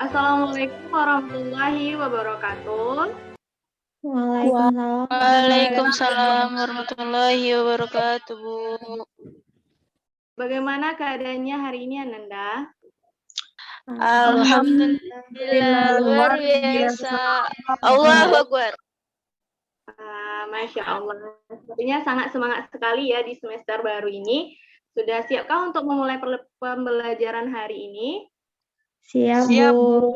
Assalamualaikum warahmatullahi wabarakatuh. Waalaikumsalam. Waalaikumsalam warahmatullahi wabarakatuh, Bu. Bagaimana keadaannya hari ini, Ananda? Alhamdulillah, luar biasa. Allahu Akbar. Masya Allah. Sepertinya sangat semangat sekali ya di semester baru ini. Sudah siapkah untuk memulai pembelajaran hari ini? Siap, Bu.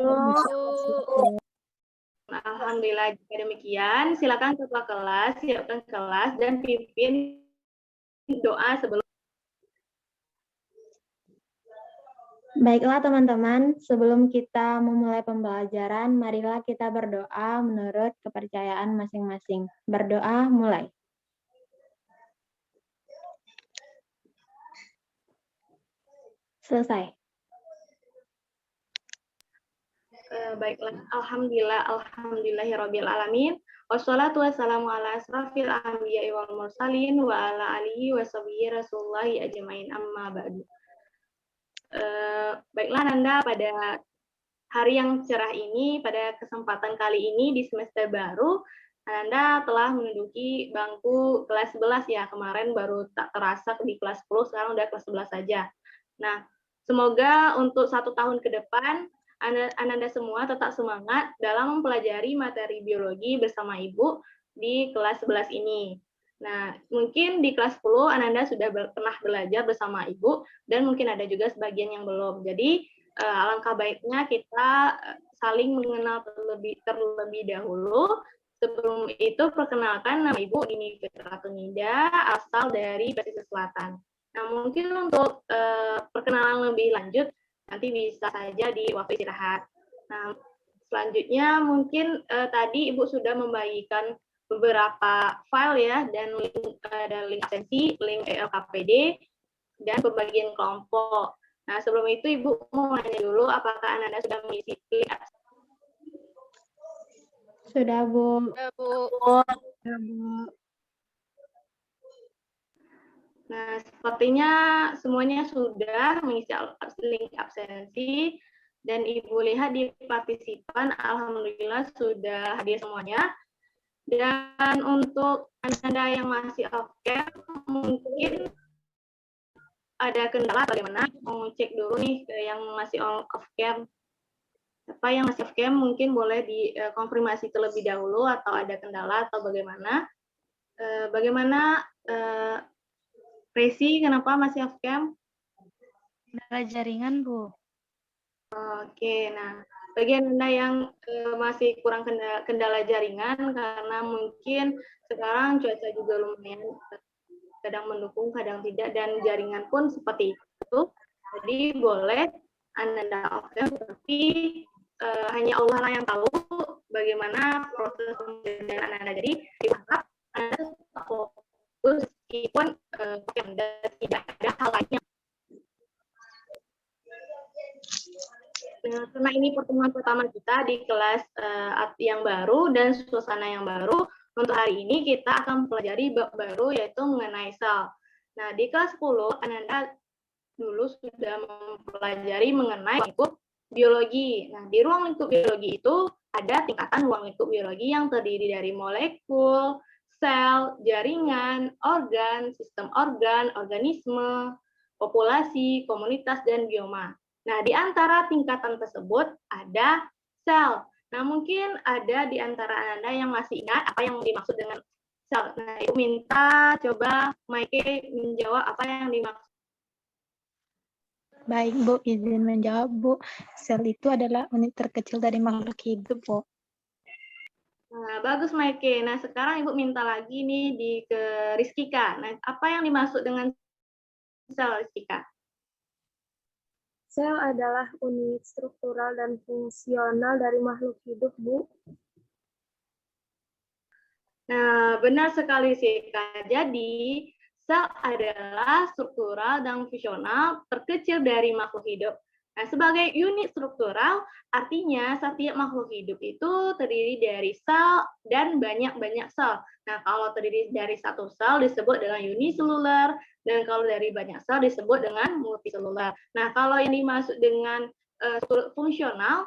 Alhamdulillah, jika demikian, silakan ketua kelas, siapkan kelas, dan pimpin doa sebelum. Baiklah teman-teman, sebelum kita memulai pembelajaran, marilah kita berdoa menurut kepercayaan masing-masing. Berdoa mulai. Selesai. Baiklah, alhamdulillahirabbil alamin. Wassalatu wassalamu ala asrafil anbiya'i wal mursalin wa ala alihi wa sahbihi rasulillahi ajmain amma ba'du. Baiklah Nanda, pada hari yang cerah ini, pada kesempatan kali ini di semester baru, Nanda telah menduduki bangku kelas 11 ya. Kemarin baru tak terasa di kelas 10, sekarang udah kelas 11 saja. Nah, semoga untuk 1 tahun ke depan Ananda semua tetap semangat dalam mempelajari materi biologi bersama Ibu di kelas 11 ini. Nah, mungkin di kelas 10 Ananda sudah pernah belajar bersama Ibu, dan mungkin ada juga sebagian yang belum. Jadi, alangkah baiknya kita saling mengenal terlebih dahulu. Sebelum itu, perkenalkan, nama Ibu Dini Fitratunida, asal dari Pesisir Selatan. Nah, mungkin untuk perkenalan lebih lanjut, nanti bisa saja di waktu istirahat. Nah, selanjutnya mungkin tadi Ibu sudah membagikan beberapa file ya, dan ada link absensi, link LKPD, dan pembagian kelompok. Nah, sebelum itu Ibu mau nanya dulu, apakah Ananda sudah mengisi link absensi? Sudah, Bu. Nah, sepertinya semuanya sudah mengisi link absensi, dan Ibu lihat di partisipan, alhamdulillah sudah hadir semuanya. Dan untuk Anda yang masih off-cam, mungkin ada kendala bagaimana? Mau cek dulu nih yang masih off-cam. Apa yang masih off-cam mungkin boleh dikonfirmasi terlebih dahulu, atau ada kendala atau bagaimana. Bagaimana Resi, kenapa masih off-cam? jaringan, Bu. Oke, nah bagian Anda yang masih kurang kendala jaringan karena mungkin sekarang cuaca juga lumayan kadang mendukung, kadang tidak, dan jaringan pun seperti itu. Jadi boleh Anda off-kan, tapi hanya Allah lah yang tahu bagaimana proses pembelajaran Anda. Jadi diharap Anda fokus meskipun Anda tidak ada hal lainnya. Karena ini pertemuan pertama kita di kelas yang baru dan suasana yang baru, untuk hari ini kita akan mempelajari bab baru yaitu mengenai sel. Nah, di kelas 10 Anda dulu sudah mempelajari mengenai lingkup biologi. Nah, di ruang lingkup biologi itu ada tingkatan ruang lingkup biologi yang terdiri dari molekul, sel, jaringan, organ, sistem organ, organisme, populasi, komunitas, dan bioma. Nah, di antara tingkatan tersebut ada sel. Nah, mungkin ada di antara Anda yang masih ingat apa yang dimaksud dengan sel. Nah, Ibu minta coba Maike menjawab apa yang dimaksud. Baik, Bu, izin menjawab, Bu. Sel itu adalah unit terkecil dari makhluk hidup, Bu. Nah, bagus Maike. Nah, sekarang Ibu minta lagi nih ke Rizkika. Nah, apa yang dimaksud dengan sel, Rizkika? Sel adalah unit struktural dan fungsional dari makhluk hidup, Bu. Nah, benar sekali sih, Kak. Jadi, sel adalah struktural dan fungsional terkecil dari makhluk hidup. Nah, sebagai unit struktural, artinya setiap makhluk hidup itu terdiri dari sel dan banyak-banyak sel. Nah, kalau terdiri dari satu sel disebut dengan uniseluler, dan kalau dari banyak sel disebut dengan multiseluler. Nah, kalau yang dimaksud dengan fungsional,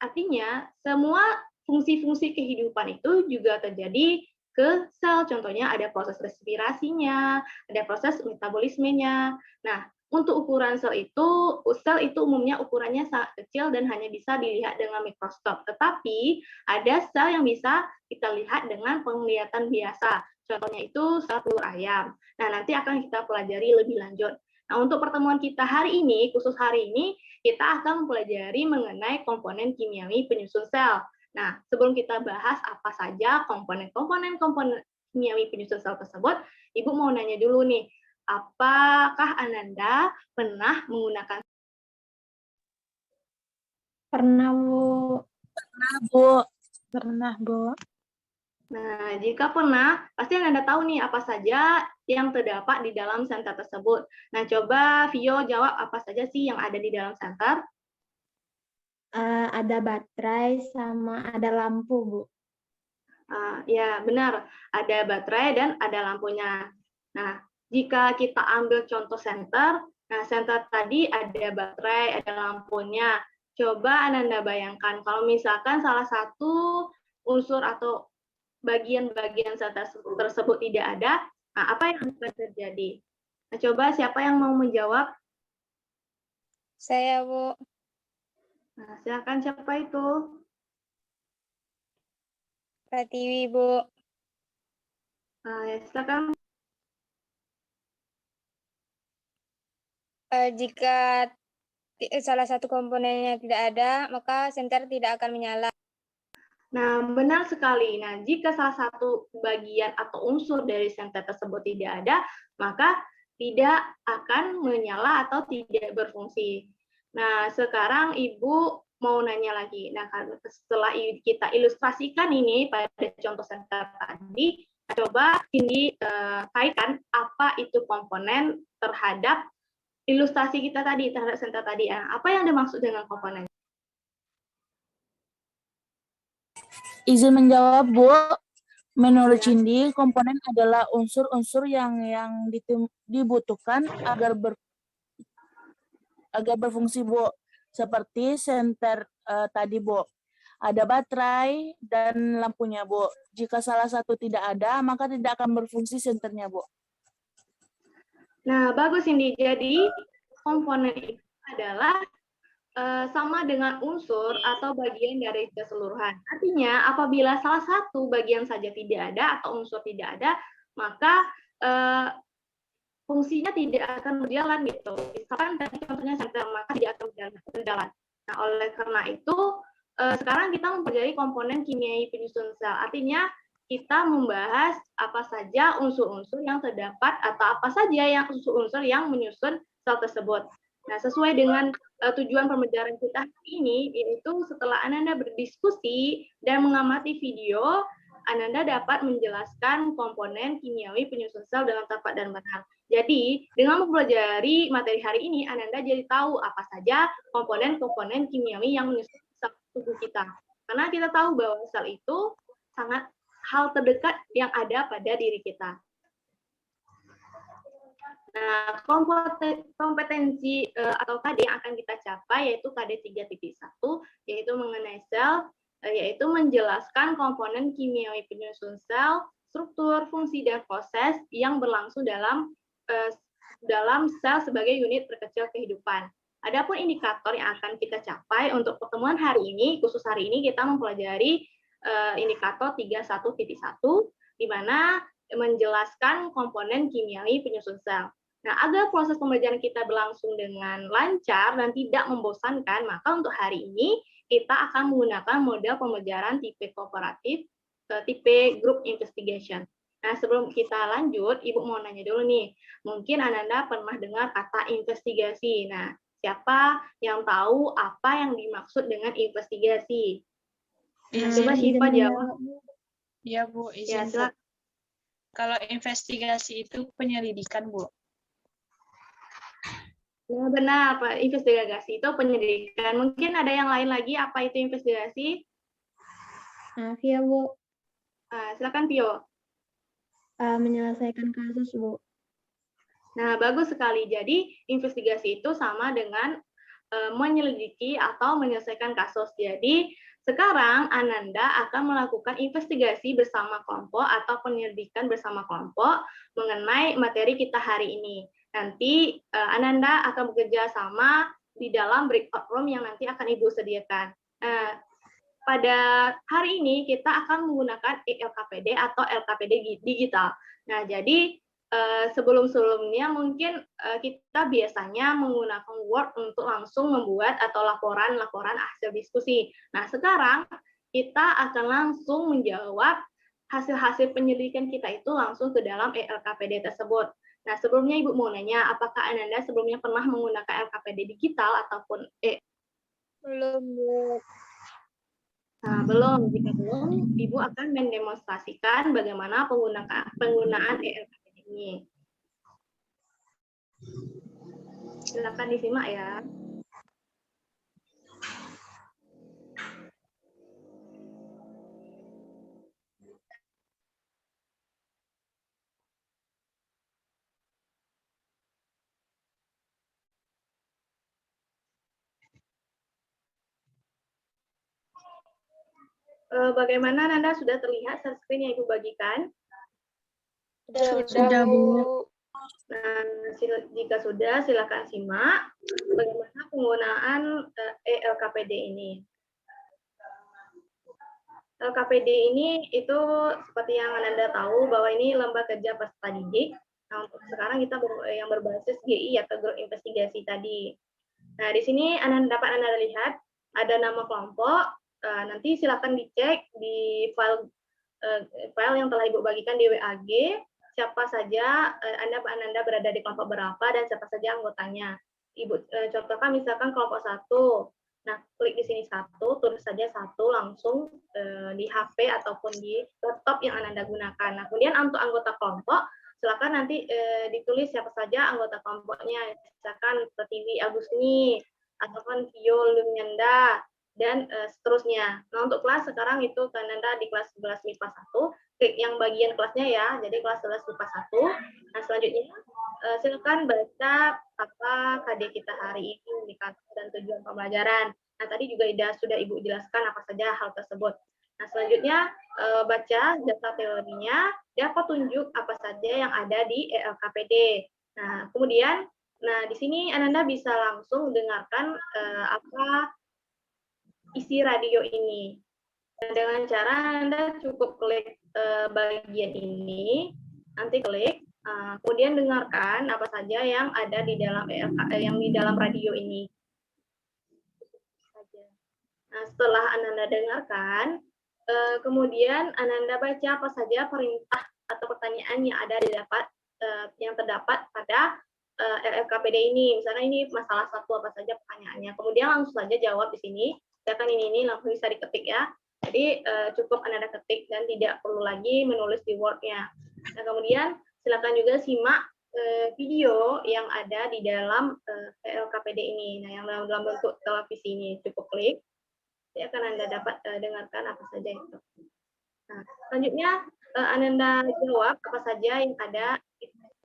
artinya semua fungsi-fungsi kehidupan itu juga terjadi ke sel. Contohnya ada proses respirasinya, ada proses metabolismenya. Nah, untuk ukuran sel itu umumnya ukurannya sangat kecil dan hanya bisa dilihat dengan mikroskop. Tetapi ada sel yang bisa kita lihat dengan penglihatan biasa. Contohnya itu sel telur ayam. Nah, nanti akan kita pelajari lebih lanjut. Nah, untuk pertemuan kita hari ini, khusus hari ini, kita akan mempelajari mengenai komponen kimiawi penyusun sel. Nah, sebelum kita bahas apa saja komponen kimiawi penyusun sel tersebut, Ibu mau nanya dulu nih, apakah Ananda pernah menggunakan? Pernah, Bu. Pernah, Bu. Pernah, Bu. Nah, jika pernah, pasti Anda tahu nih apa saja yang terdapat di dalam senter tersebut. Nah, coba Vio jawab apa saja sih yang ada di dalam senter? Ada baterai sama ada lampu, Bu. Ya, benar. Ada baterai dan ada lampunya. Nah, jika kita ambil contoh senter, nah senter tadi ada baterai, ada lampunya. Coba Anda bayangkan kalau misalkan salah satu unsur atau bagian-bagian senter tersebut tidak ada, nah apa yang akan terjadi? Nah, coba siapa yang mau menjawab? Saya, Bu. Nah, silakan siapa itu? Pratiwi, Bu. Ya, silakan. Jika salah satu komponennya tidak ada, maka senter tidak akan menyala. Nah, benar sekali. Nah, jika salah satu bagian atau unsur dari senter tersebut tidak ada, maka tidak akan menyala atau tidak berfungsi. Nah, sekarang Ibu mau nanya lagi. Nah, setelah kita ilustrasikan ini pada contoh senter tadi, coba ini kaitkan apa itu komponen terhadap ilustrasi kita tadi, terhadap senter tadi. Apa yang dimaksud dengan komponen? Izin menjawab, Bu. Menurut Cindy, komponen adalah unsur-unsur yang dibutuhkan agar berfungsi, Bu. Seperti senter tadi, Bu. Ada baterai dan lampunya, Bu. Jika salah satu tidak ada, maka tidak akan berfungsi senternya, Bu. Nah, bagus ini. Jadi, komponen itu adalah sama dengan unsur atau bagian dari keseluruhan. Artinya, apabila salah satu bagian saja tidak ada atau unsur tidak ada, maka fungsinya tidak akan berjalan gitu. Misalkan tadi contohnya senter, maka tidak akan berjalan. Nah, oleh karena itu sekarang kita mempelajari komponen kimiawi penyusun sel. Artinya kita membahas apa saja unsur-unsur yang terdapat atau apa saja yang unsur-unsur yang menyusun sel tersebut. Nah, sesuai dengan tujuan pembelajaran kita hari ini, yaitu setelah Ananda berdiskusi dan mengamati video, Ananda dapat menjelaskan komponen kimiawi penyusun sel dengan tepat dan benar. Jadi, dengan mempelajari materi hari ini, Ananda jadi tahu apa saja komponen-komponen kimiawi yang menyusun sel tubuh kita. Karena kita tahu bahwa sel itu sangat hal terdekat yang ada pada diri kita. Nah, kompetensi atau KD yang akan kita capai yaitu KD 3.1, yaitu mengenai sel, yaitu menjelaskan komponen kimiawi penyusun sel, struktur, fungsi, dan proses yang berlangsung dalam sel sebagai unit terkecil kehidupan. Adapun indikator yang akan kita capai untuk pertemuan hari ini, khusus hari ini kita mempelajari indikator 31.1, di mana menjelaskan komponen kimiawi penyusun sel. Nah, agar proses pembelajaran kita berlangsung dengan lancar dan tidak membosankan, maka untuk hari ini kita akan menggunakan model pembelajaran tipe kooperatif, tipe group investigation. Nah, sebelum kita lanjut, Ibu mau nanya dulu nih, mungkin Ananda pernah dengar kata investigasi. Nah, siapa yang tahu apa yang dimaksud dengan investigasi? Coba Syifa jawab. Iya, Bu, Ya, izin, Bu. Kalau investigasi itu penyelidikan, Bu. Ya, benar, Pak. Investigasi itu penyelidikan. Mungkin ada yang lain lagi, apa itu investigasi? Maaf ya, Bu. Silakan, Pio. Menyelesaikan kasus, Bu. Nah, bagus sekali. Jadi, investigasi itu sama dengan menyelidiki atau menyelesaikan kasus. Jadi, sekarang Ananda akan melakukan investigasi bersama kelompok atau penyelidikan bersama kelompok mengenai materi kita hari ini. Nanti Ananda akan bekerja sama di dalam breakout room yang nanti akan Ibu sediakan. Pada hari ini kita akan menggunakan ELKPD atau LKPD digital. Nah, jadi sebelum-sebelumnya mungkin kita biasanya menggunakan Word untuk langsung membuat atau laporan hasil diskusi. Nah, sekarang kita akan langsung menjawab hasil-hasil penyelidikan kita itu langsung ke dalam ELKPD tersebut. Nah, sebelumnya Ibu mau nanya, apakah Ananda sebelumnya pernah menggunakan LKPD digital ataupun Belum, Bu. Nah, belum. Jika belum, Ibu akan mendemonstrasikan bagaimana penggunaan ELKPD ini. Silakan disimak ya. Bagaimana Nanda sudah terlihat share screen yang Ibu bagikan? Sudah, Bu. Nah, jika sudah, silakan simak bagaimana penggunaan ELKPD ini. LKPD ini itu seperti yang Ananda tahu bahwa ini lembaga kerja peserta didik. Nah, untuk sekarang kita yang berbasis GI atau Group Investigasi tadi. Nah, di sini dapat Anda lihat ada nama kelompok. Nanti silakan dicek di file yang telah Ibu bagikan di WAG, siapa saja Anda berada di kelompok berapa dan siapa saja anggotanya. Ibu contohkan misalkan kelompok 1. Nah, klik di sini 1, tulis saja 1 langsung di HP ataupun di laptop yang Anda gunakan. Nah, kemudian untuk anggota kelompok, silakan nanti ditulis siapa saja anggota kelompoknya, misalkan Pertiwi Agusni, ataupun Vio Lumianda, dan seterusnya. Nah, untuk kelas sekarang itu Anda di kelas 11 MIPA 1, klik yang bagian kelasnya ya, jadi kelas 11 MIPA 1. Nah, selanjutnya silakan baca apa KD kita hari ini, indikator dan tujuan pembelajaran. Nah, tadi juga sudah Ibu jelaskan apa saja hal tersebut. Nah, selanjutnya baca data teorinya dan petunjuk apa saja yang ada di ELKPD. Nah, kemudian di sini Ananda bisa langsung dengarkan apa isi radio ini. Nah, dengan cara Anda cukup klik bagian ini, nanti klik, Kemudian dengarkan apa saja yang ada di dalam yang di dalam radio ini. Nah, setelah Ananda dengarkan, kemudian Ananda baca apa saja perintah atau pertanyaan yang yang terdapat pada LLKPD ini. Misalnya ini masalah satu apa saja pertanyaannya. Kemudian langsung saja jawab di sini. Misalkan ini langsung bisa diketik ya. Jadi cukup Ananda ketik dan tidak perlu lagi menulis di Word-nya. Nah, kemudian silakan juga simak video yang ada di dalam LKPD ini. Nah, yang dalam bentuk televisi ini cukup klik. Jadi akan Anda dapat dengarkan apa saja itu. Nah, selanjutnya Ananda jawab apa saja yang ada,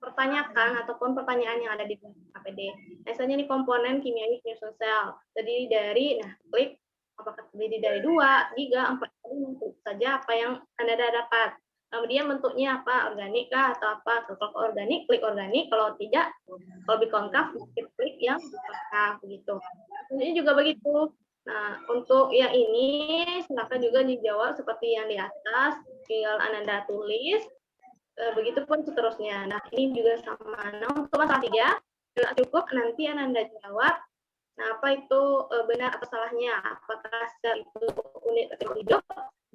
pertanyakan ataupun pertanyaan yang ada di LKPD. Misalnya ini komponen kimiawi penyusun sel. Jadi dari, klik apakah terdiri dari 2, 3, 4, 5 saja apa yang Anda dapat. Kemudian bentuknya apa, organik kah atau apa? Kalau organik, klik organik. Kalau tidak, kalau lebih konkav, klik yang konkav begitu. Ini juga begitu. Nah, untuk yang ini silakan juga dijawab seperti yang di atas, tinggal Ananda tulis. Begitupun seterusnya. Nah, ini juga sama. Nah, untuk masalah 3, cukup nanti Ananda jawab. Nah, apa itu benar atau salahnya? Apakah sel itu unit atau hidup?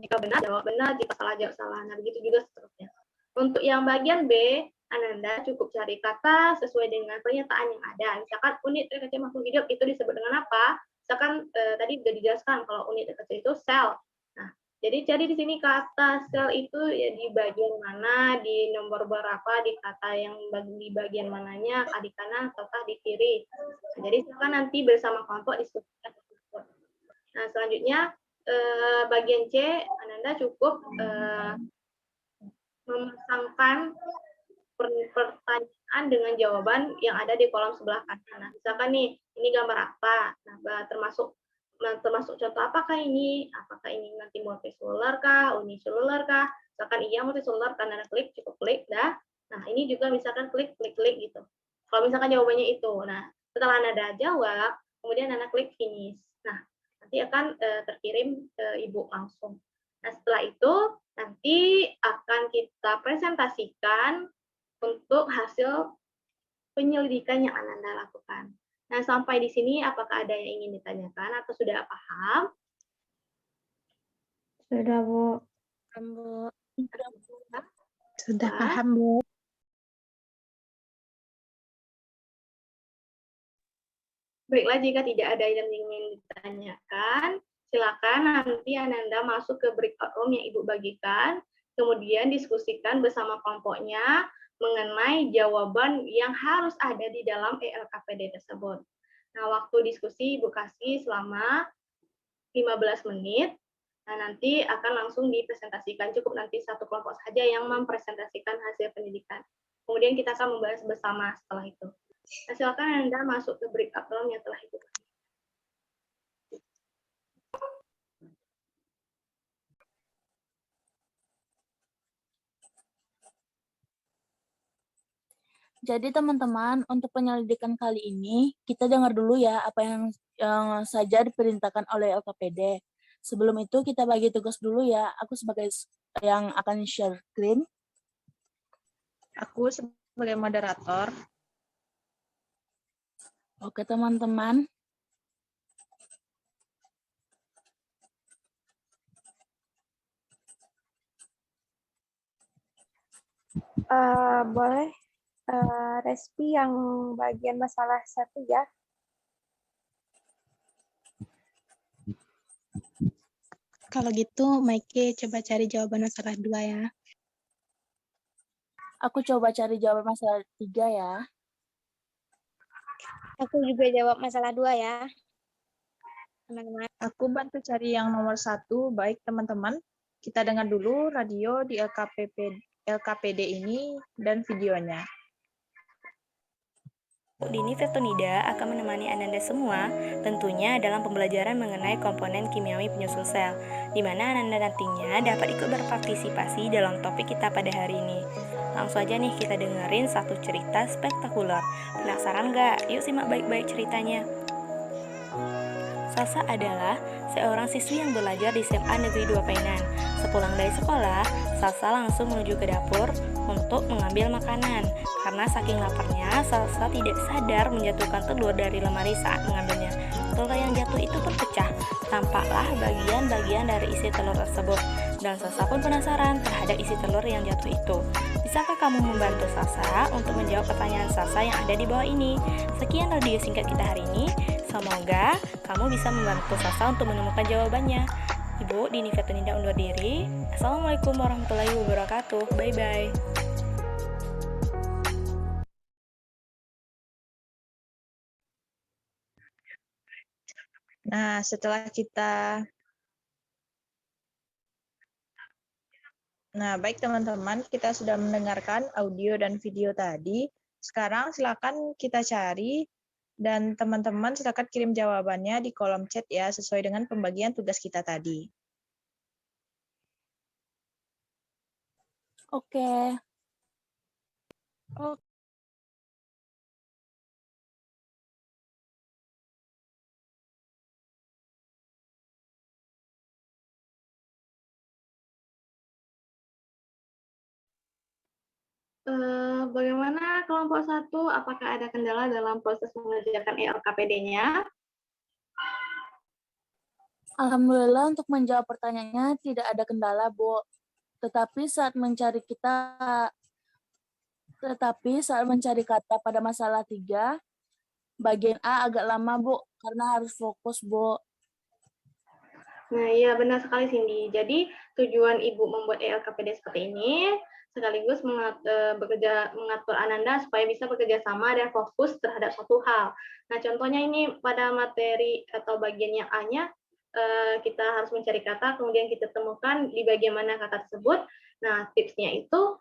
Jika benar, jawab benar. Jika salah, jawab salah. Nah, begitu juga seterusnya. Untuk yang bagian B, Ananda cukup cari kata sesuai dengan pernyataan yang ada. Misalkan unit kecil makhluk hidup itu disebut dengan apa? Misalkan tadi sudah dijelaskan kalau unit kecil itu sel. Nah, jadi cari di sini kata sel itu ya di bagian mana, di nomor berapa, di kata yang di bagian mananya, di kanan ataukah di kiri. Nah, jadi silakan nanti bersama kelompok diskusikan tersebut. Nah, selanjutnya bagian C, Ananda cukup memasangkan pertanyaan dengan jawaban yang ada di kolom sebelah kanan. Nah, misalkan nih, ini gambar apa? Nah, termasuk contoh apakah ini? Apakah ini nanti multiselular kah, uniselular kah? Misalkan iya multiselular, karena klik, cukup klik, dah. Nah, ini juga misalkan klik gitu. Kalau misalkan jawabannya itu. Nah, setelah Anda jawab, kemudian Anda klik finish. Nah, nanti akan terkirim ke Ibu langsung. Nah, setelah itu nanti akan kita presentasikan untuk hasil penyelidikan yang Ananda lakukan. Nah, sampai di sini apakah ada yang ingin ditanyakan atau sudah paham? Sudah, Bu. Sudah paham, Bu. Baiklah, jika tidak ada yang ingin ditanyakan, silakan nanti Ananda masuk ke breakout room yang Ibu bagikan, kemudian diskusikan bersama kelompoknya mengenai jawaban yang harus ada di dalam ELKPD tersebut. Nah, waktu diskusi Ibu kasih selama 15 menit, nah nanti akan langsung dipresentasikan. Cukup nanti satu kelompok saja yang mempresentasikan hasil pendidikan. Kemudian kita akan membahas bersama setelah itu. Nah, silakan Anda masuk ke breakout room yang telah Ibu kasih. Jadi teman-teman, untuk penyelidikan kali ini, kita dengar dulu ya apa yang saja diperintahkan oleh LKPD. Sebelum itu kita bagi tugas dulu ya. Aku sebagai yang akan share screen. Aku sebagai moderator. Oke teman-teman. Boleh Respi yang bagian masalah 1 ya. Kalau gitu, Maike coba cari jawaban masalah 2 ya. Aku coba cari jawaban masalah 3 ya. Aku juga jawab masalah 2 ya. Teman-teman. Aku bantu cari yang nomor 1. Baik teman-teman, kita dengar dulu radio di LKPD ini dan videonya. Dini Fetonida akan menemani Ananda semua tentunya dalam pembelajaran mengenai komponen kimiawi penyusun sel, di mana Ananda nantinya dapat ikut berpartisipasi dalam topik kita pada hari ini. Langsung aja nih kita dengerin satu cerita spektakuler. Penasaran nggak? Yuk simak baik-baik ceritanya. Salsa adalah seorang siswi yang belajar di SMA Negeri 2 Painan. Sepulang dari sekolah, Salsa langsung menuju ke dapur untuk mengambil makanan. Karena saking laparnya, Salsa tidak sadar menjatuhkan telur dari lemari saat mengambilnya. Telur yang jatuh itu pun pecah. Tampaklah bagian-bagian dari isi telur tersebut. Dan Salsa pun penasaran terhadap isi telur yang jatuh itu. Bisakah kamu membantu Salsa untuk menjawab pertanyaan Salsa yang ada di bawah ini? Sekian radio singkat kita hari ini. Semoga kamu bisa membantu Salsa untuk menemukan jawabannya. Ibu Dini Fatuninda undur diri. Assalamualaikum warahmatullahi wabarakatuh. Bye-bye. Nah, baik teman-teman, kita sudah mendengarkan audio dan video tadi. Sekarang silakan kita cari dan teman-teman silakan kirim jawabannya di kolom chat ya, sesuai dengan pembagian tugas kita tadi. Oke. Bagaimana kelompok 1? Apakah ada kendala dalam proses mengerjakan ELKPD-nya? Alhamdulillah untuk menjawab pertanyaannya tidak ada kendala, Bu. Tetapi saat mencari kata pada masalah 3, bagian A agak lama, Bu, karena harus fokus, Bu. Nah, iya benar sekali Cindy. Jadi tujuan Ibu membuat ELKPD seperti ini sekaligus mengatur Ananda supaya bisa bekerja sama dan fokus terhadap suatu hal. Nah, contohnya ini pada materi atau bagian yang A-nya, kita harus mencari kata, kemudian kita temukan di bagian mana kata tersebut. Nah, tipsnya itu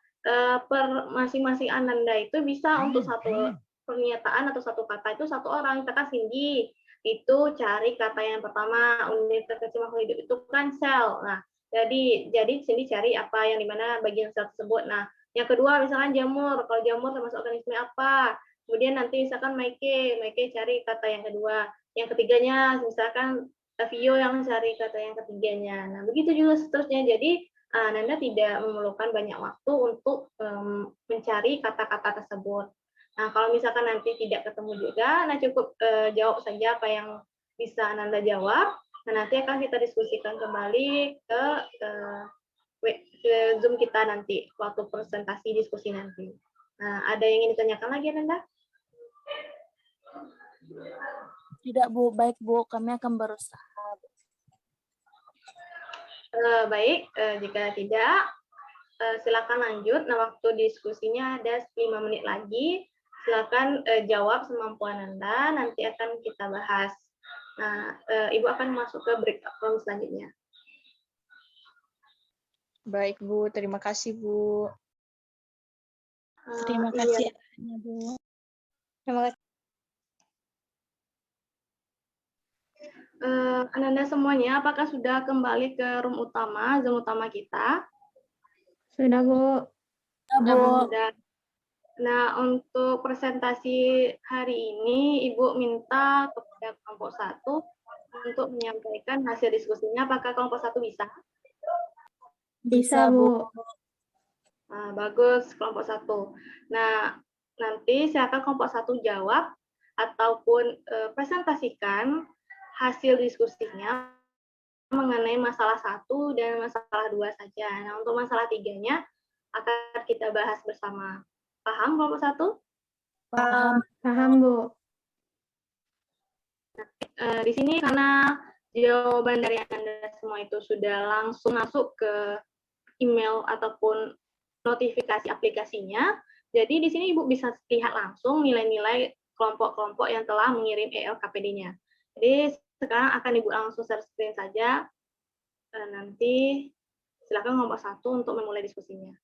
per masing-masing Ananda itu bisa untuk satu pernyataan atau satu kata itu satu orang. Kata Cindy, itu cari kata yang pertama, unit terkecil makhluk hidup itu kan sel. Nah, jadi Cindy cari apa yang dimana bagian sel tersebut. Nah, yang kedua misalkan jamur. Kalau jamur termasuk organisme apa? Kemudian nanti misalkan Maike cari kata yang kedua. Yang ketiganya misalkan Vio yang cari kata yang ketiganya. Nah, begitu juga seterusnya. Jadi Nanda tidak memerlukan banyak waktu untuk mencari kata-kata tersebut. Nah, kalau misalkan nanti tidak ketemu juga, nah cukup jawab saja apa yang bisa Nanda jawab. Nah, nanti akan kita diskusikan kembali ke Zoom kita nanti, waktu presentasi diskusi nanti. Nah, ada yang ingin ditanyakan lagi, Nanda? Tidak, Bu. Baik, Bu. Kami akan berusaha. Baik, jika tidak, silakan lanjut. Nah, waktu diskusinya ada 5 menit lagi. Silakan jawab semampu Anda, nanti akan kita bahas. Nah, Ibu akan masuk ke breakout room selanjutnya. Baik, Bu. Terima kasih, Bu. Terima kasih, Bu. Terima kasih. Ananda semuanya, apakah sudah kembali ke room utama, Zoom utama kita? Sudah, Bu. Sudah. Nah, untuk presentasi hari ini, Ibu minta kepada kelompok 1 untuk menyampaikan hasil diskusinya. Apakah kelompok 1 bisa? Bisa, Bu. Nah, bagus, kelompok 1. Nah, nanti silakan kelompok 1 jawab ataupun presentasikan hasil diskusinya mengenai masalah 1 dan masalah 2 saja. Nah, untuk masalah 3-nya akan kita bahas bersama. Paham kelompok 1? Paham, Bu. Di sini karena jawaban dari Anda semua itu sudah langsung masuk ke email ataupun notifikasi aplikasinya, jadi di sini Ibu bisa lihat langsung nilai-nilai kelompok-kelompok yang telah mengirim ELKPD-nya. Jadi sekarang akan Ibu langsung share screen saja. Nanti silakan kelompok 1 untuk memulai diskusinya.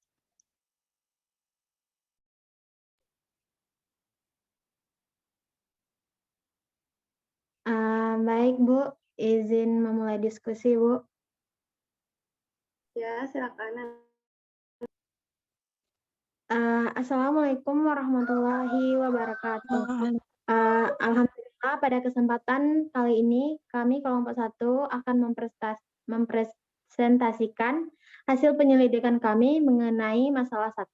Baik, Bu. Izin memulai diskusi, Bu. Ya, silakan. Assalamualaikum warahmatullahi wabarakatuh. Alhamdulillah, pada kesempatan kali ini, kami kelompok 1 akan mempresentasikan hasil penyelidikan kami mengenai masalah 1.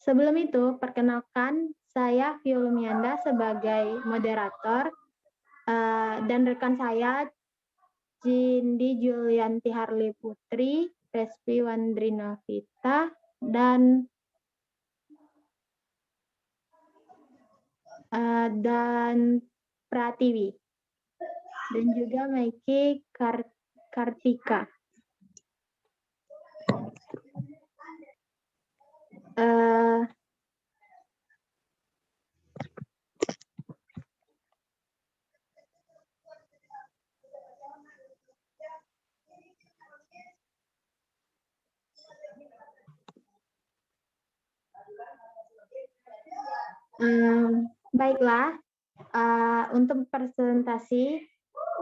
Sebelum itu, perkenalkan saya Violumianda sebagai moderator dan rekan saya Cindy Julianti Harley Putri, Respi Wandrinovita, dan Pratiwi, dan juga Maiki Kartika. Baiklah, untuk presentasi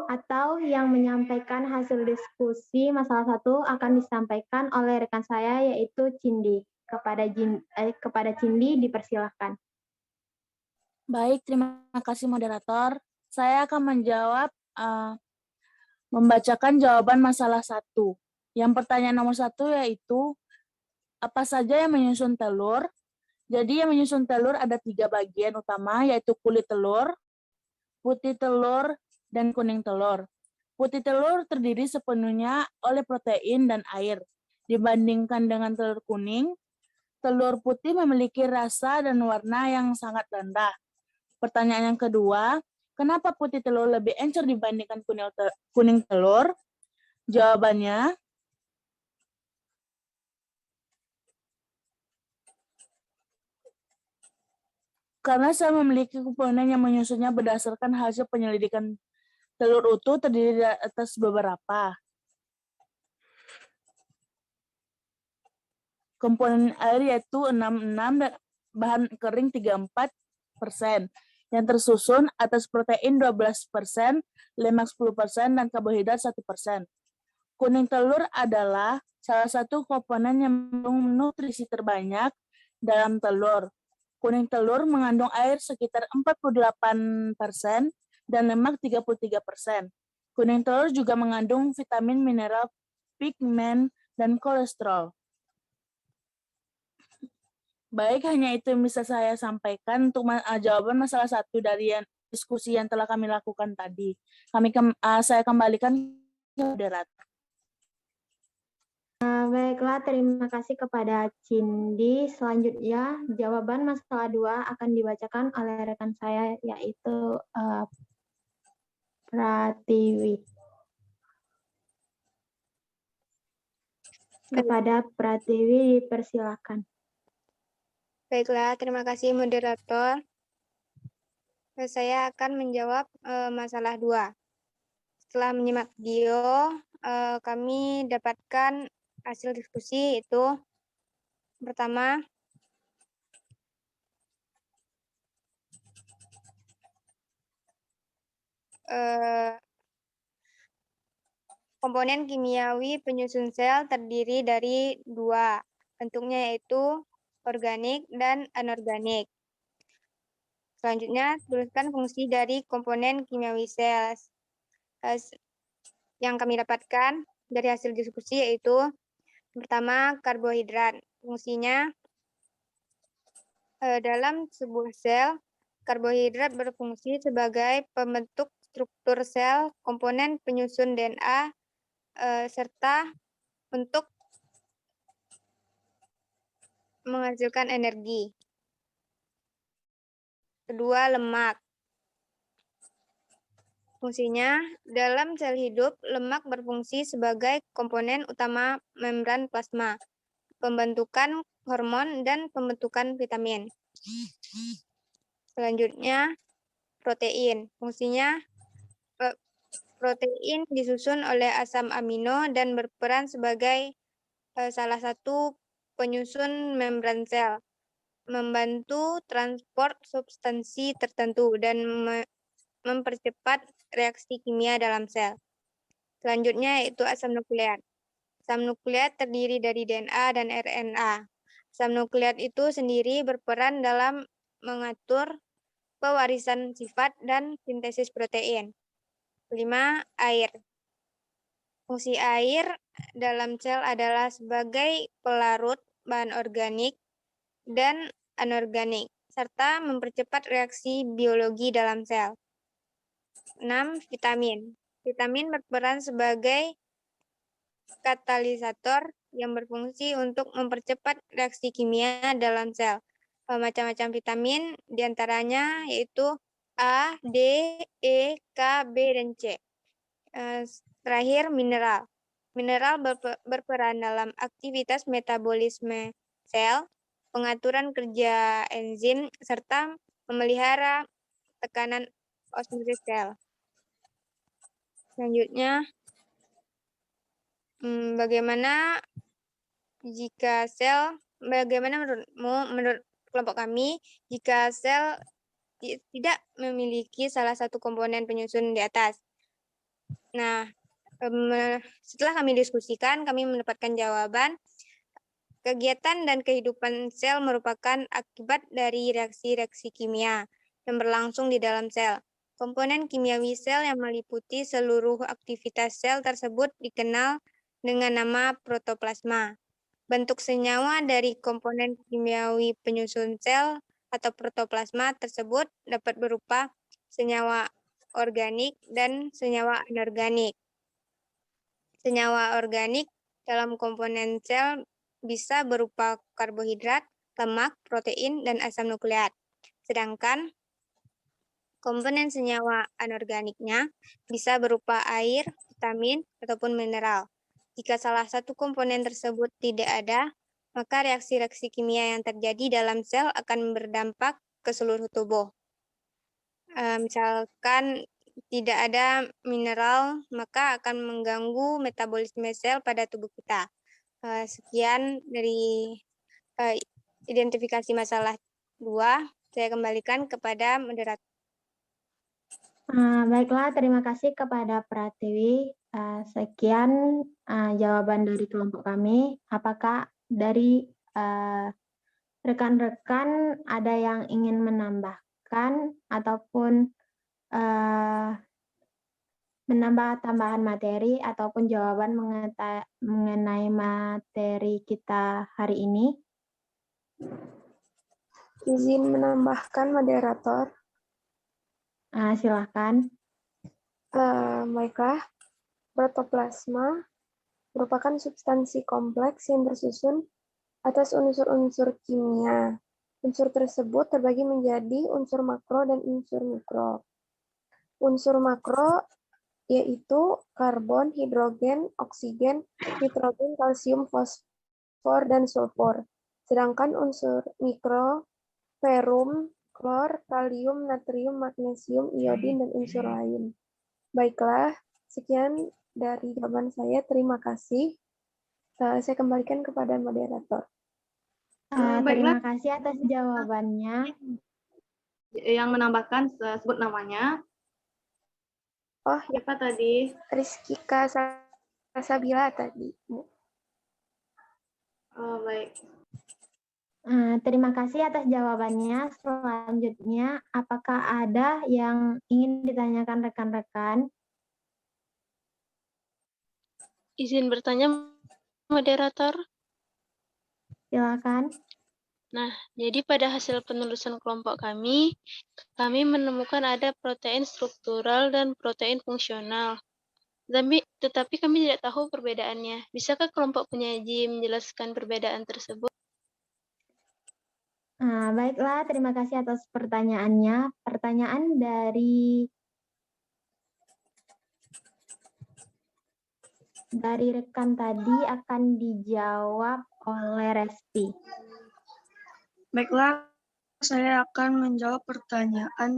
atau yang menyampaikan hasil diskusi masalah 1 akan disampaikan oleh rekan saya, yaitu Cindy. Kepada Cindy dipersilahkan. Baik, terima kasih moderator. Saya akan membacakan jawaban masalah 1. Yang pertanyaan nomor 1 yaitu, apa saja yang menyusun telur? Jadi yang menyusun telur ada 3 bagian utama, yaitu kulit telur, putih telur, dan kuning telur. Putih telur terdiri sepenuhnya oleh protein dan air. Dibandingkan dengan telur kuning, telur putih memiliki rasa dan warna yang sangat rendah. Pertanyaan yang kedua, kenapa putih telur lebih encer dibandingkan kuning telur? Jawabannya, karena sel memiliki komponen yang menyusunnya berdasarkan hasil penyelidikan telur utuh terdiri atas beberapa. Komponen air yaitu 66 dan bahan kering 34%, yang tersusun atas protein 12%, lemak 10%, dan karbohidrat 1%. Kuning telur adalah salah satu komponen yang mengandung nutrisi terbanyak dalam telur. Kuning telur mengandung air sekitar 48% dan lemak 33%. Kuning telur juga mengandung vitamin, mineral, pigmen, dan kolesterol. Baik, hanya itu yang bisa saya sampaikan untuk jawaban masalah 1 dari diskusi yang telah kami lakukan tadi. Saya kembalikan ke moderator. Baiklah, terima kasih kepada Cindy. Selanjutnya, jawaban masalah 2 akan dibacakan oleh rekan saya, yaitu Pratiwi. Kepada Pratiwi, dipersilakan. Baiklah, terima kasih moderator. Saya akan menjawab masalah 2. Setelah menyimak video, kami dapatkan hasil diskusi itu pertama, komponen kimiawi penyusun sel terdiri dari 2, bentuknya yaitu organik dan anorganik. Selanjutnya, tuliskan fungsi dari komponen kimiawi sel. Yang kami dapatkan dari hasil diskusi yaitu pertama, karbohidrat. Fungsinya dalam sebuah sel, karbohidrat berfungsi sebagai pembentuk struktur sel, komponen penyusun DNA, serta untuk menghasilkan energi. Kedua, lemak. Fungsinya, dalam sel hidup, lemak berfungsi sebagai komponen utama membran plasma, pembentukan hormon, dan pembentukan vitamin. Selanjutnya, protein. Fungsinya, protein disusun oleh asam amino dan berperan sebagai salah satu penyusun membran sel, membantu transport substansi tertentu, dan mempercepat reaksi kimia dalam sel. Selanjutnya yaitu asam nukleat. Asam nukleat terdiri dari DNA dan RNA. Asam nukleat itu sendiri berperan dalam mengatur pewarisan sifat dan sintesis protein. 5. Air. Fungsi air dalam sel adalah sebagai pelarut bahan organik dan anorganik, serta mempercepat reaksi biologi dalam sel. 6. Vitamin. Vitamin berperan sebagai katalisator yang berfungsi untuk mempercepat reaksi kimia dalam sel. Macam-macam vitamin diantaranya yaitu A, D, E, K, B, dan C. Terakhir, mineral. Mineral berperan dalam aktivitas metabolisme sel, pengaturan kerja enzim, serta memelihara tekanan osmosis sel. Selanjutnya, bagaimana menurut kelompok kami, jika sel tidak memiliki salah satu komponen penyusun di atas? Nah, setelah kami diskusikan, kami mendapatkan jawaban. Kegiatan dan kehidupan sel merupakan akibat dari reaksi-reaksi kimia yang berlangsung di dalam sel. Komponen kimiawi sel yang meliputi seluruh aktivitas sel tersebut dikenal dengan nama protoplasma. Bentuk senyawa dari komponen kimiawi penyusun sel atau protoplasma tersebut dapat berupa senyawa organik dan senyawa anorganik. Senyawa organik dalam komponen sel bisa berupa karbohidrat, lemak, protein, dan asam nukleat. Sedangkan komponen senyawa anorganiknya bisa berupa air, vitamin, ataupun mineral. Jika salah satu komponen tersebut tidak ada, maka reaksi-reaksi kimia yang terjadi dalam sel akan berdampak ke seluruh tubuh. Misalkan tidak ada mineral, maka akan mengganggu metabolisme sel pada tubuh kita. Sekian dari identifikasi masalah 2. Saya kembalikan kepada moderator. Baiklah, terima kasih kepada Pratiwi. Sekian jawaban dari kelompok kami. Apakah dari rekan-rekan ada yang ingin menambahkan ataupun menambah tambahan materi ataupun jawaban mengenai materi kita hari ini? Izin menambahkan, moderator. Silahkan. Baiklah, protoplasma merupakan substansi kompleks yang tersusun atas unsur-unsur kimia. Unsur tersebut terbagi menjadi unsur makro dan unsur mikro. Unsur makro yaitu karbon, hidrogen, oksigen, nitrogen, kalsium, fosfor, dan sulfur. Sedangkan unsur mikro, ferum, klor, kalium, natrium, magnesium, iodin, dan unsur lain. Baiklah, sekian dari jawaban saya. Terima kasih. Saya kembalikan kepada moderator. Terima kasih atas jawabannya. Yang menambahkan sebut namanya. Oh, siapa tadi? Rizkika Sabila tadi. Oh, baik. Terima kasih atas jawabannya. Selanjutnya, apakah ada yang ingin ditanyakan rekan-rekan? Izin bertanya, moderator. Silakan. Nah, jadi pada hasil penelusuran kelompok kami menemukan ada protein struktural dan protein fungsional. Tetapi kami tidak tahu perbedaannya. Bisakah kelompok penyaji menjelaskan perbedaan tersebut? Baiklah, terima kasih atas pertanyaannya. Pertanyaan dari rekan tadi akan dijawab oleh Resti. Baiklah, saya akan menjawab pertanyaan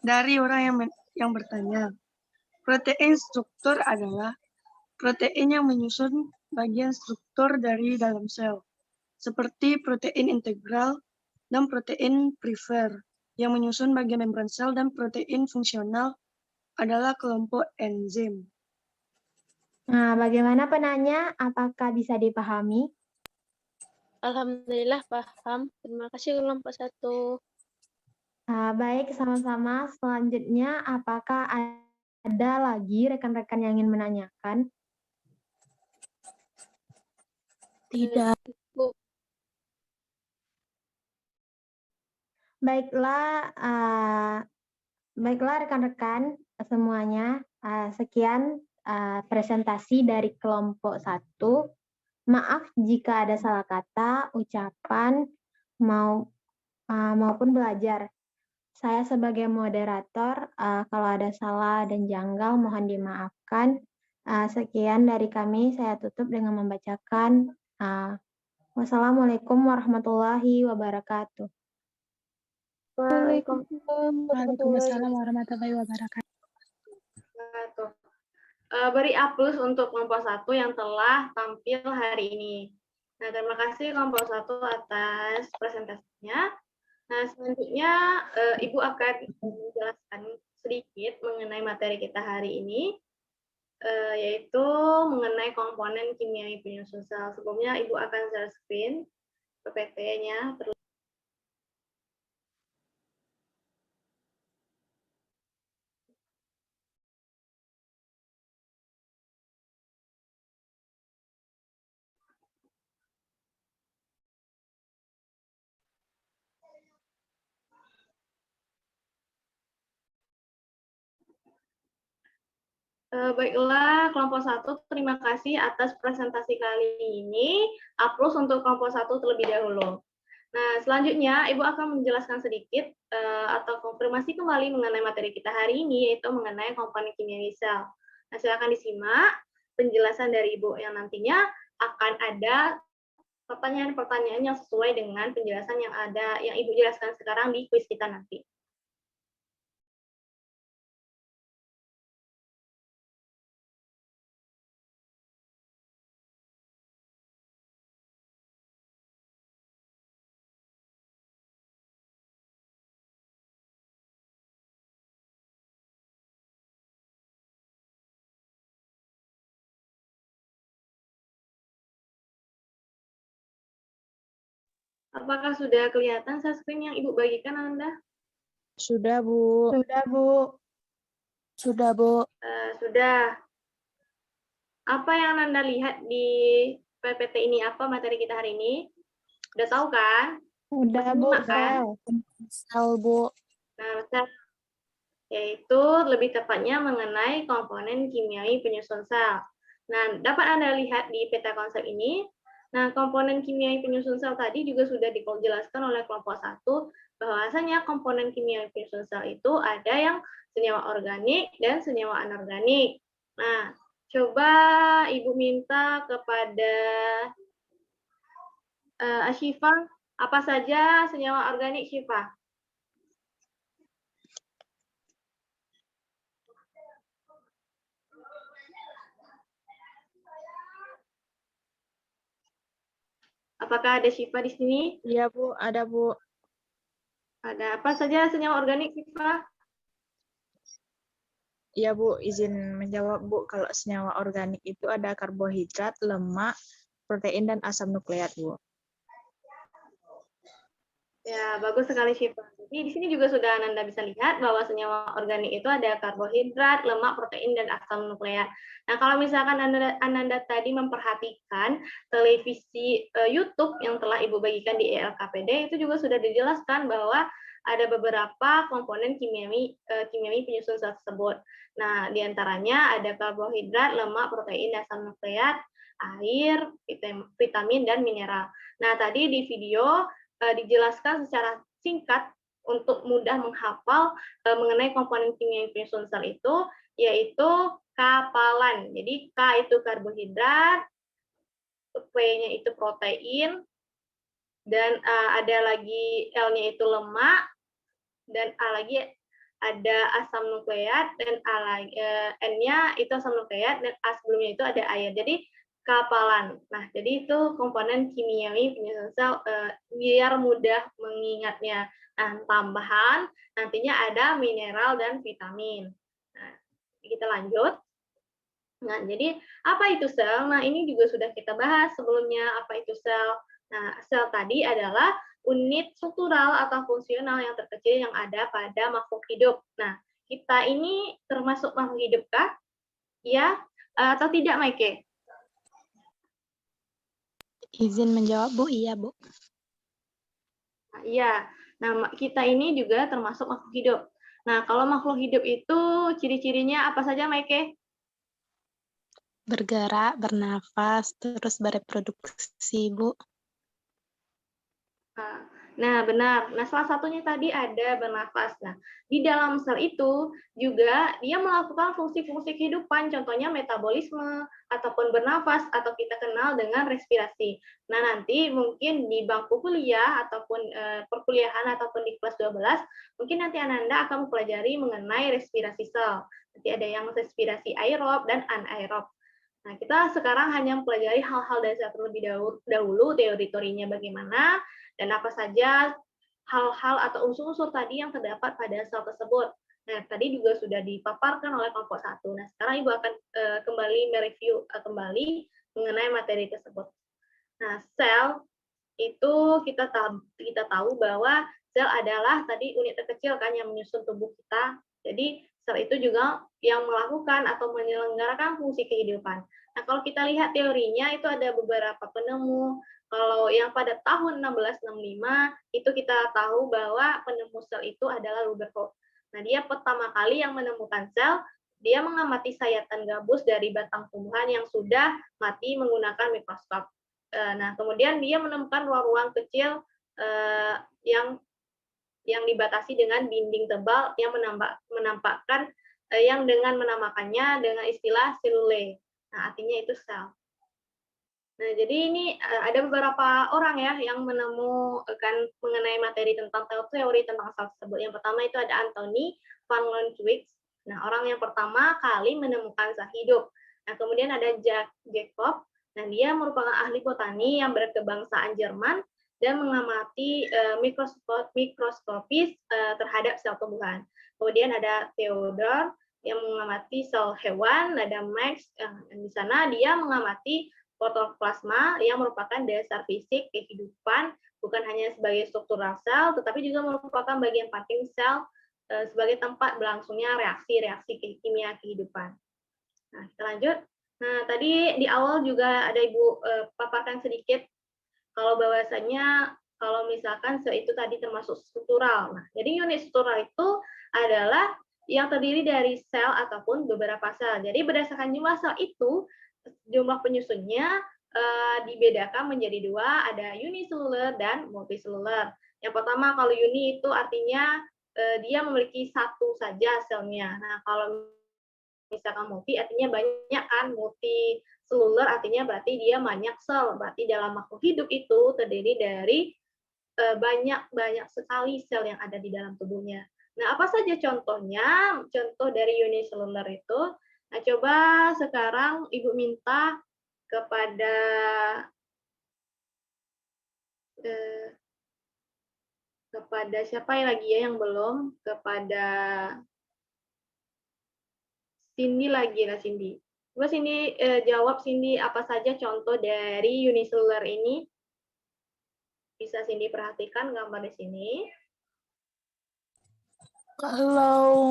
dari orang yang bertanya. Protein struktur adalah protein yang menyusun bagian struktur dari dalam sel, seperti protein integral dan protein primer yang menyusun bagian membran sel, dan protein fungsional adalah kelompok enzim. Bagaimana penanya? Apakah bisa dipahami? Alhamdulillah paham. Terima kasih kelompok 1. Baik, sama-sama. Selanjutnya, apakah ada lagi rekan-rekan yang ingin menanyakan? Tidak. Baiklah, rekan-rekan semuanya. Sekian presentasi dari kelompok 1. Maaf jika ada salah kata, ucapan, maupun belajar. Saya sebagai moderator, kalau ada salah dan janggal mohon dimaafkan. Sekian dari kami, saya tutup dengan membacakan wassalamualaikum warahmatullahi wabarakatuh. Waalaikumsalam warahmatullahi wabarakatuh. Beri aplaus untuk kelompok 1 yang telah tampil hari ini. Nah, terima kasih kelompok 1 atas presentasinya. Nah, selanjutnya Ibu akan menjelaskan sedikit mengenai materi kita hari ini, yaitu mengenai komponen kimiawi penyusun sel. Sebelumnya Ibu akan share screen PPT-nya. Baiklah, kelompok 1, terima kasih atas presentasi kali ini. Aplaus untuk kelompok 1 terlebih dahulu. Nah, selanjutnya Ibu akan menjelaskan sedikit atau konfirmasi kembali mengenai materi kita hari ini, yaitu mengenai komponen kimiawi sel. Nah, silakan disimak penjelasan dari Ibu yang nantinya akan ada pertanyaan-pertanyaan yang sesuai dengan penjelasan yang Ibu jelaskan sekarang di kuis kita nanti. Apakah sudah kelihatan screen yang Ibu bagikan, Anda? Sudah, Bu. Sudah, Bu. Sudah, Bu. Sudah. Apa yang Anda lihat di PPT ini? Apa materi kita hari ini? Udah tahu kan? Udah, Bu. Sel, Bu. Nah, yaitu lebih tepatnya mengenai komponen kimiawi penyusun sel. Nah, dapat Anda lihat di peta konsep ini. Nah, komponen kimiawi penyusun sel tadi juga sudah dijelaskan oleh kelompok 1, bahwasanya komponen kimiawi penyusun sel itu ada yang senyawa organik dan senyawa anorganik. Nah, coba Ibu minta kepada Syifa, apa saja senyawa organik, Syifa? Apakah ada Syifa di sini? Iya, Bu. Ada, Bu. Ada apa saja senyawa organik, Syifa? Iya, Bu. Izin menjawab, Bu. Kalau senyawa organik itu ada karbohidrat, lemak, protein, dan asam nukleat, Bu. Ya, bagus sekali, Syifa. Jadi di sini juga sudah Anda bisa lihat bahwa senyawa organik itu ada karbohidrat, lemak, protein, dan asam nukleat. Nah, kalau misalkan Anda tadi memperhatikan televisi YouTube yang telah Ibu bagikan di ELKPD, itu juga sudah dijelaskan bahwa ada beberapa komponen kimiawi penyusun sel tersebut. Nah, diantaranya ada karbohidrat, lemak, protein, asam nukleat, air, vitamin, dan mineral. Nah, tadi di video dijelaskan secara singkat untuk mudah menghafal mengenai komponen kimia penyusun sel itu, yaitu kapalan. Jadi K itu karbohidrat, P-nya itu protein, dan ada lagi L-nya itu lemak, dan A lagi ada asam nukleat, dan N-nya itu asam nukleat, dan A sebelumnya itu ada air. Jadi kapalan. Nah, jadi itu komponen kimiawi penyusun sel biar mudah mengingatnya. Nah, tambahan nantinya ada mineral dan vitamin. Nah, kita lanjut. Nah, jadi apa itu sel? Nah, ini juga sudah kita bahas sebelumnya, apa itu sel. Nah, sel tadi adalah unit struktural atau fungsional yang terkecil yang ada pada makhluk hidup. Nah, kita ini termasuk makhluk hidup kah? Ya atau tidak, Maike? Izin menjawab, Bu. Iya, Bu. Nah, iya. Nah, kita ini juga termasuk makhluk hidup. Nah, kalau makhluk hidup itu ciri-cirinya apa saja, Maike? Bergerak, bernafas, terus bereproduksi, Bu. Nah, benar. Nah, salah satunya tadi ada bernafas. Nah, di dalam sel itu juga dia melakukan fungsi-fungsi kehidupan, contohnya metabolisme, ataupun bernafas, atau kita kenal dengan respirasi. Nah, nanti mungkin di bangku kuliah, ataupun perkuliahan, ataupun di kelas 12, mungkin nanti Ananda akan mempelajari mengenai respirasi sel. Nanti ada yang respirasi aerob dan anaerob. Nah, kita sekarang hanya mempelajari hal-hal dasar terlebih dahulu, teori-teorinya bagaimana, dan apa saja hal-hal atau unsur-unsur tadi yang terdapat pada sel tersebut. Nah, tadi juga sudah dipaparkan oleh kelompok 1. Nah, sekarang Ibu akan kembali mereview kembali mengenai materi tersebut. Nah, sel itu kita tahu bahwa sel adalah tadi unit terkecil kan yang menyusun tubuh kita. Jadi, sel itu juga yang melakukan atau menyelenggarakan fungsi kehidupan. Nah, kalau kita lihat teorinya itu ada beberapa penemu. Kalau yang pada tahun 1665 itu kita tahu bahwa penemu sel itu adalah Rutherford. Nah, dia pertama kali yang menemukan sel, dia mengamati sayatan gabus dari batang tumbuhan yang sudah mati menggunakan mikroskop. Nah, kemudian dia menemukan ruang-ruang kecil yang dibatasi dengan dinding tebal yang menampakkan yang dengan menamakannya dengan istilah selule. Nah, artinya itu sel. Nah, jadi ini ada beberapa orang ya yang menemukan mengenai materi tentang teori tentang sel tersebut. Yang pertama itu ada Anthony van Leeuwenhoek. Nah, orang yang pertama kali menemukan sel hidup. Nah, kemudian ada Jacob. Nah, dia merupakan ahli botani yang berkebangsaan Jerman dan mengamati mikroskopis terhadap sel tumbuhan. Kemudian ada Theodor yang mengamati sel hewan. Ada Max di sana dia mengamati protoplasma yang merupakan dasar fisik kehidupan, bukan hanya sebagai struktural sel, tetapi juga merupakan bagian penting sel sebagai tempat berlangsungnya reaksi-reaksi kimia kehidupan. Nah, kita lanjut. Nah, tadi di awal juga ada Ibu paparkan sedikit kalau bahwasanya kalau misalkan sel itu tadi termasuk struktural. Nah, jadi unit struktural itu adalah yang terdiri dari sel ataupun beberapa sel. Jadi berdasarkan jumlah sel itu, jumlah penyusunnya dibedakan menjadi dua, ada uniseluler dan multiseluler. Yang pertama, kalau uni itu artinya dia memiliki satu saja selnya. Nah, kalau misalkan multi artinya banyak kan, multiseluler artinya berarti dia banyak sel. Berarti dalam makhluk hidup itu terdiri dari banyak sekali sel yang ada di dalam tubuhnya. Nah, apa saja contohnya? Contoh dari uniseluler itu, nah, coba sekarang Ibu minta kepada siapa lagi ya yang belum? Kepada Cindy lagi lah, Cindy. Coba Cindy jawab, Cindy, apa saja contoh dari uniseluler ini? Bisa Cindy perhatikan gambar di sini. Kalau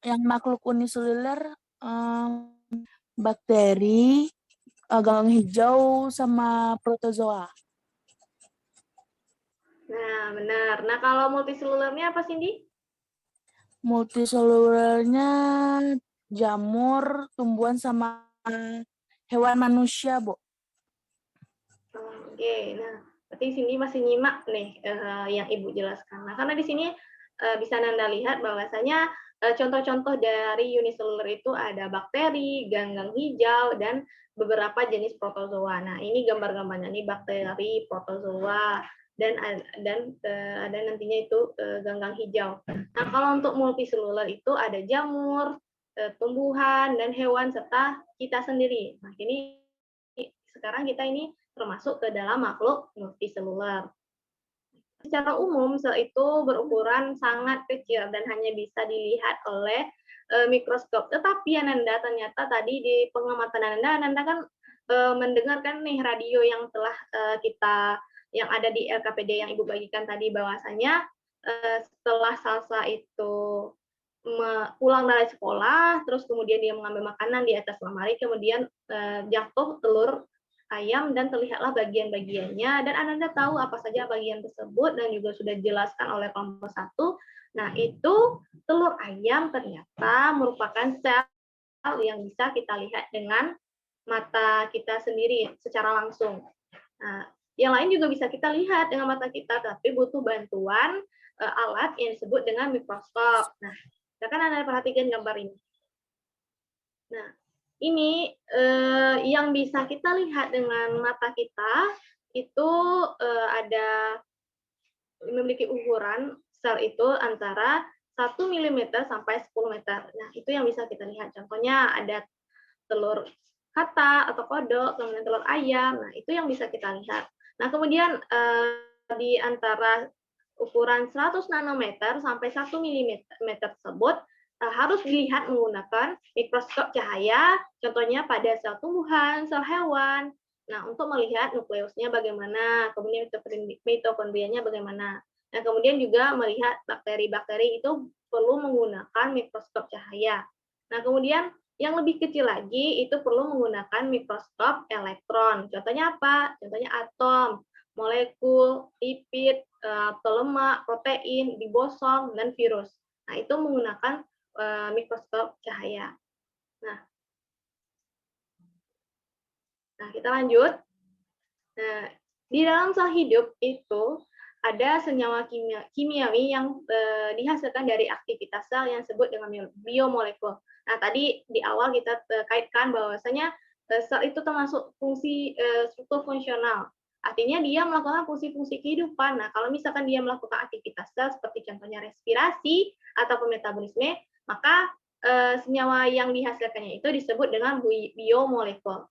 yang makhluk uniseluler, bakteri, ganggang hijau, sama protozoa. Nah, benar. Nah, kalau multiselulernya apa, Cindy? Multiselulernya jamur, tumbuhan, sama hewan manusia, Bu. Oke, nah, berarti Cindy masih nyimak nih yang Ibu jelaskan. Nah, karena di sini bisa Nanda lihat bahwasanya contoh-contoh dari uniseluler itu ada bakteri, ganggang hijau, dan beberapa jenis protozoa. Nah, ini gambar-gambarnya nih bakteri, protozoa, dan ada nantinya itu ganggang hijau. Nah, kalau untuk multiseluler itu ada jamur, tumbuhan, dan hewan, serta kita sendiri. Nah, ini sekarang kita ini termasuk ke dalam makhluk multiseluler. Secara umum, sel itu berukuran sangat kecil dan hanya bisa dilihat oleh mikroskop. Tetapi Ananda ternyata tadi di pengamatan Ananda kan mendengarkan nih radio yang telah kita yang ada di LKPD yang Ibu bagikan tadi, bahwasanya setelah Salsa itu pulang dari sekolah, terus kemudian dia mengambil makanan di atas lemari, kemudian jatuh telur ayam dan terlihatlah bagian-bagiannya, dan Ananda tahu apa saja bagian tersebut dan juga sudah dijelaskan oleh kelompok 1. Nah, itu telur ayam ternyata merupakan sel yang bisa kita lihat dengan mata kita sendiri secara langsung. Nah, yang lain juga bisa kita lihat dengan mata kita, tapi butuh bantuan alat yang disebut dengan mikroskop. Nah, silakan Anda perhatikan gambar ini. Nah, ini yang bisa kita lihat dengan mata kita itu ada memiliki ukuran sel itu antara 1 mm sampai 10 meter. Nah, itu yang bisa kita lihat. Contohnya ada telur kata atau kodok, kemudian telur ayam. Nah, itu yang bisa kita lihat. Nah, kemudian di antara ukuran 100 nanometer sampai 1 mm tersebut harus dilihat menggunakan mikroskop cahaya, contohnya pada sel tumbuhan, sel hewan. Nah, untuk melihat nukleusnya bagaimana, kemudian mitokondrianya bagaimana. Nah, kemudian juga melihat bakteri-bakteri itu perlu menggunakan mikroskop cahaya. Nah, kemudian yang lebih kecil lagi itu perlu menggunakan mikroskop elektron. Contohnya apa? Contohnya atom, molekul, lipid, lemak, protein, ribosom, dan virus. Nah, itu menggunakan mikroskop cahaya. Nah, kita lanjut. Nah, di dalam sel hidup itu ada senyawa kimiawi yang dihasilkan dari aktivitas sel yang disebut dengan biomolekul. Nah, tadi di awal kita kaitkan bahwasanya sel itu termasuk fungsi struktur fungsional. Artinya dia melakukan fungsi-fungsi kehidupan. Nah, kalau misalkan dia melakukan aktivitas sel seperti contohnya respirasi atau metabolisme, maka senyawa yang dihasilkannya itu disebut dengan biomolekul.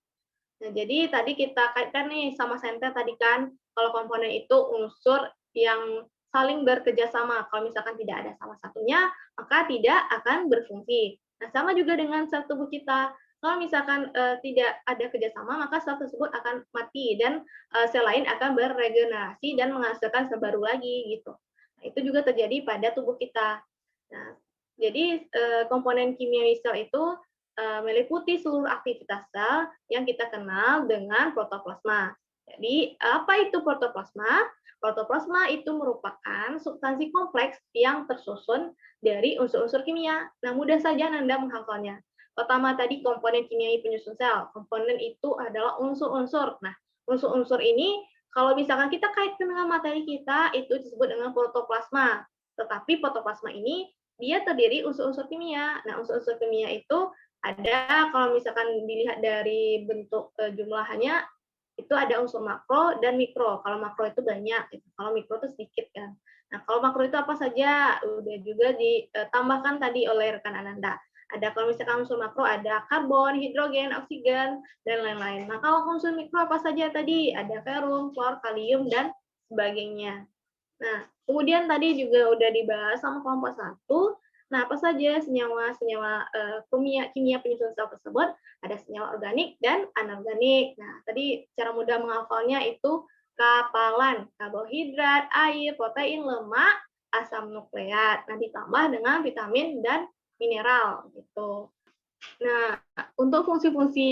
Nah, jadi tadi kita kaitkan nih sama senter tadi kan, kalau komponen itu unsur yang saling bekerja sama. Kalau misalkan tidak ada salah satunya, maka tidak akan berfungsi. Nah, sama juga dengan sel tubuh kita. Kalau misalkan tidak ada kerjasama, maka sel tersebut akan mati dan sel lain akan beregenerasi dan menghasilkan sel baru lagi gitu. Nah, itu juga terjadi pada tubuh kita. Nah, jadi komponen kimiawi sel itu meliputi seluruh aktivitas sel yang kita kenal dengan protoplasma. Jadi, apa itu protoplasma? Protoplasma itu merupakan substansi kompleks yang tersusun dari unsur-unsur kimia. Nah, mudah saja Anda menghafalnya. Pertama tadi komponen kimiawi penyusun sel. Komponen itu adalah unsur-unsur. Nah, unsur-unsur ini kalau misalkan kita kaitkan dengan materi kita, itu disebut dengan protoplasma. Tetapi protoplasma ini dia terdiri unsur-unsur kimia. Nah, unsur-unsur kimia itu ada, kalau misalkan dilihat dari bentuk jumlahannya, itu ada unsur makro dan mikro. Kalau makro itu banyak, kalau mikro itu sedikit kan. Nah, kalau makro itu apa saja? Udah juga ditambahkan tadi oleh rekan Ananda. Ada kalau misalkan unsur makro ada karbon, hidrogen, oksigen, dan lain-lain. Nah, kalau unsur mikro apa saja tadi? Ada ferum, fluor, kalium, dan sebagainya. Nah, kemudian tadi juga udah dibahas sama kelompok 1. Nah, apa saja senyawa-senyawa kimia penyusun sel tersebut? Ada senyawa organik dan anorganik. Nah, tadi cara mudah menghafalnya itu kapalan, karbohidrat, air, protein, lemak, asam nukleat. Nah, ditambah dengan vitamin dan mineral gitu. Nah, untuk fungsi-fungsi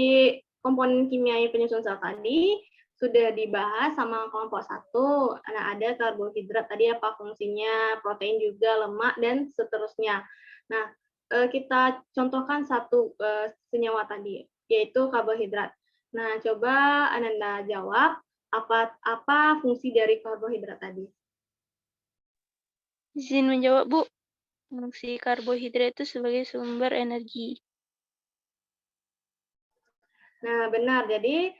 komponen kimiawi penyusun sel tadi sudah dibahas sama kelompok 1. Nah, ada karbohidrat tadi apa fungsinya, protein juga, lemak, dan seterusnya. Nah, kita contohkan satu senyawa tadi, yaitu karbohidrat. Nah, coba Ananda jawab, apa fungsi dari karbohidrat tadi? Izin menjawab, Bu. Fungsi karbohidrat itu sebagai sumber energi. Nah, benar. Jadi,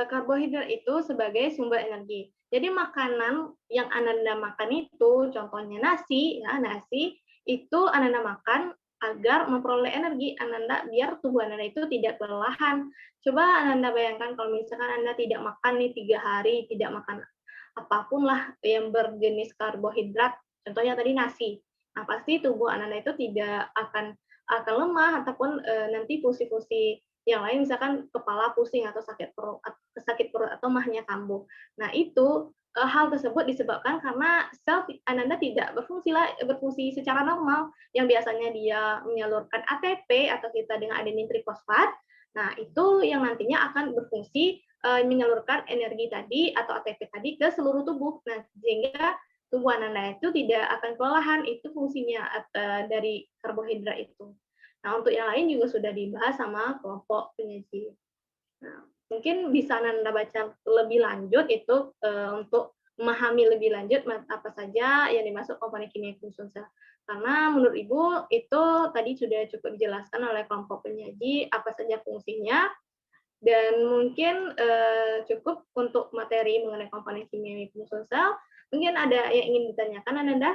karbohidrat itu sebagai sumber energi. Jadi, makanan yang Ananda makan itu, contohnya nasi, ya, nasi, itu Ananda makan agar memperoleh energi Ananda biar tubuh Ananda itu tidak kelelahan. Coba Ananda bayangkan kalau misalkan Anda tidak makan nih 3 hari, tidak makan apapun lah yang berjenis karbohidrat, contohnya tadi nasi. Nah, pasti tubuh Ananda itu tidak akan lemah ataupun nanti fungsi-fungsi yang lain misalkan kepala pusing atau sakit perut atau mahnya kambuh. Nah, itu hal tersebut disebabkan karena sel Ananda tidak berfungsi secara normal. Yang biasanya dia menyalurkan ATP atau kita dengan adenin trifosfat. Nah, itu yang nantinya akan berfungsi menyalurkan energi tadi atau ATP tadi ke seluruh tubuh. Nah, sehingga tubuh Ananda itu tidak akan kelelahan, itu fungsinya dari karbohidrat itu. Nah, untuk yang lain juga sudah dibahas sama kelompok penyaji. Nah, mungkin bisa Anda baca lebih lanjut itu untuk memahami lebih lanjut apa saja yang dimaksud komponen kimia penyusun sel. Karena menurut Ibu itu tadi sudah cukup dijelaskan oleh kelompok penyaji apa saja fungsinya, dan mungkin cukup untuk materi mengenai komponen kimia penyusun sel. Mungkin ada yang ingin ditanyakan, Ananda?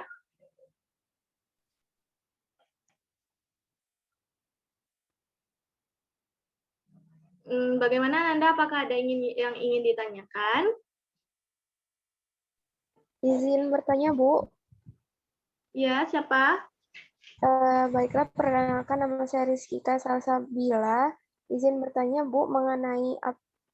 Bagaimana Anda? Apakah ada yang ingin ditanyakan? Izin bertanya, Bu. Ya, siapa? Baiklah, perkenalkan nama saya Rizkika Salsabila. Izin bertanya, Bu, mengenai,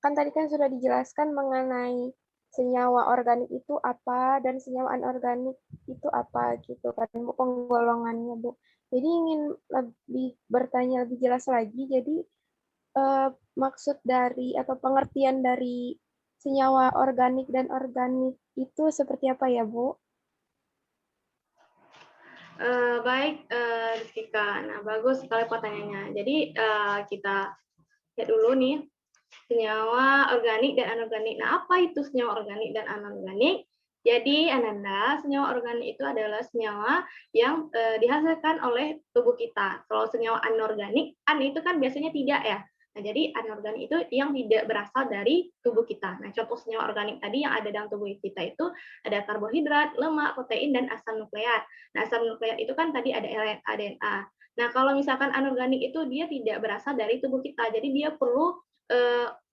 kan tadi kan sudah dijelaskan mengenai senyawa organik itu apa dan senyawa anorganik itu apa gitu kan, Bu, penggolongannya, Bu. Jadi ingin bertanya lebih jelas lagi, jadi maksud dari atau pengertian dari senyawa organik dan organik itu seperti apa ya, Bu? Baik, Rizkika. Nah, bagus sekali pertanyaannya. Jadi kita lihat dulu nih senyawa organik dan anorganik. Nah, apa itu senyawa organik dan anorganik? Jadi, Ananda, senyawa organik itu adalah senyawa yang dihasilkan oleh tubuh kita. Kalau senyawa anorganik, itu kan biasanya tidak ya. Nah, jadi anorganik itu yang tidak berasal dari tubuh kita. Nah, contoh senyawa organik tadi yang ada dalam tubuh kita itu ada karbohidrat, lemak, protein, dan asam nukleat. Nah, asam nukleat itu kan tadi ada DNA. Nah, kalau misalkan anorganik itu dia tidak berasal dari tubuh kita. Jadi dia perlu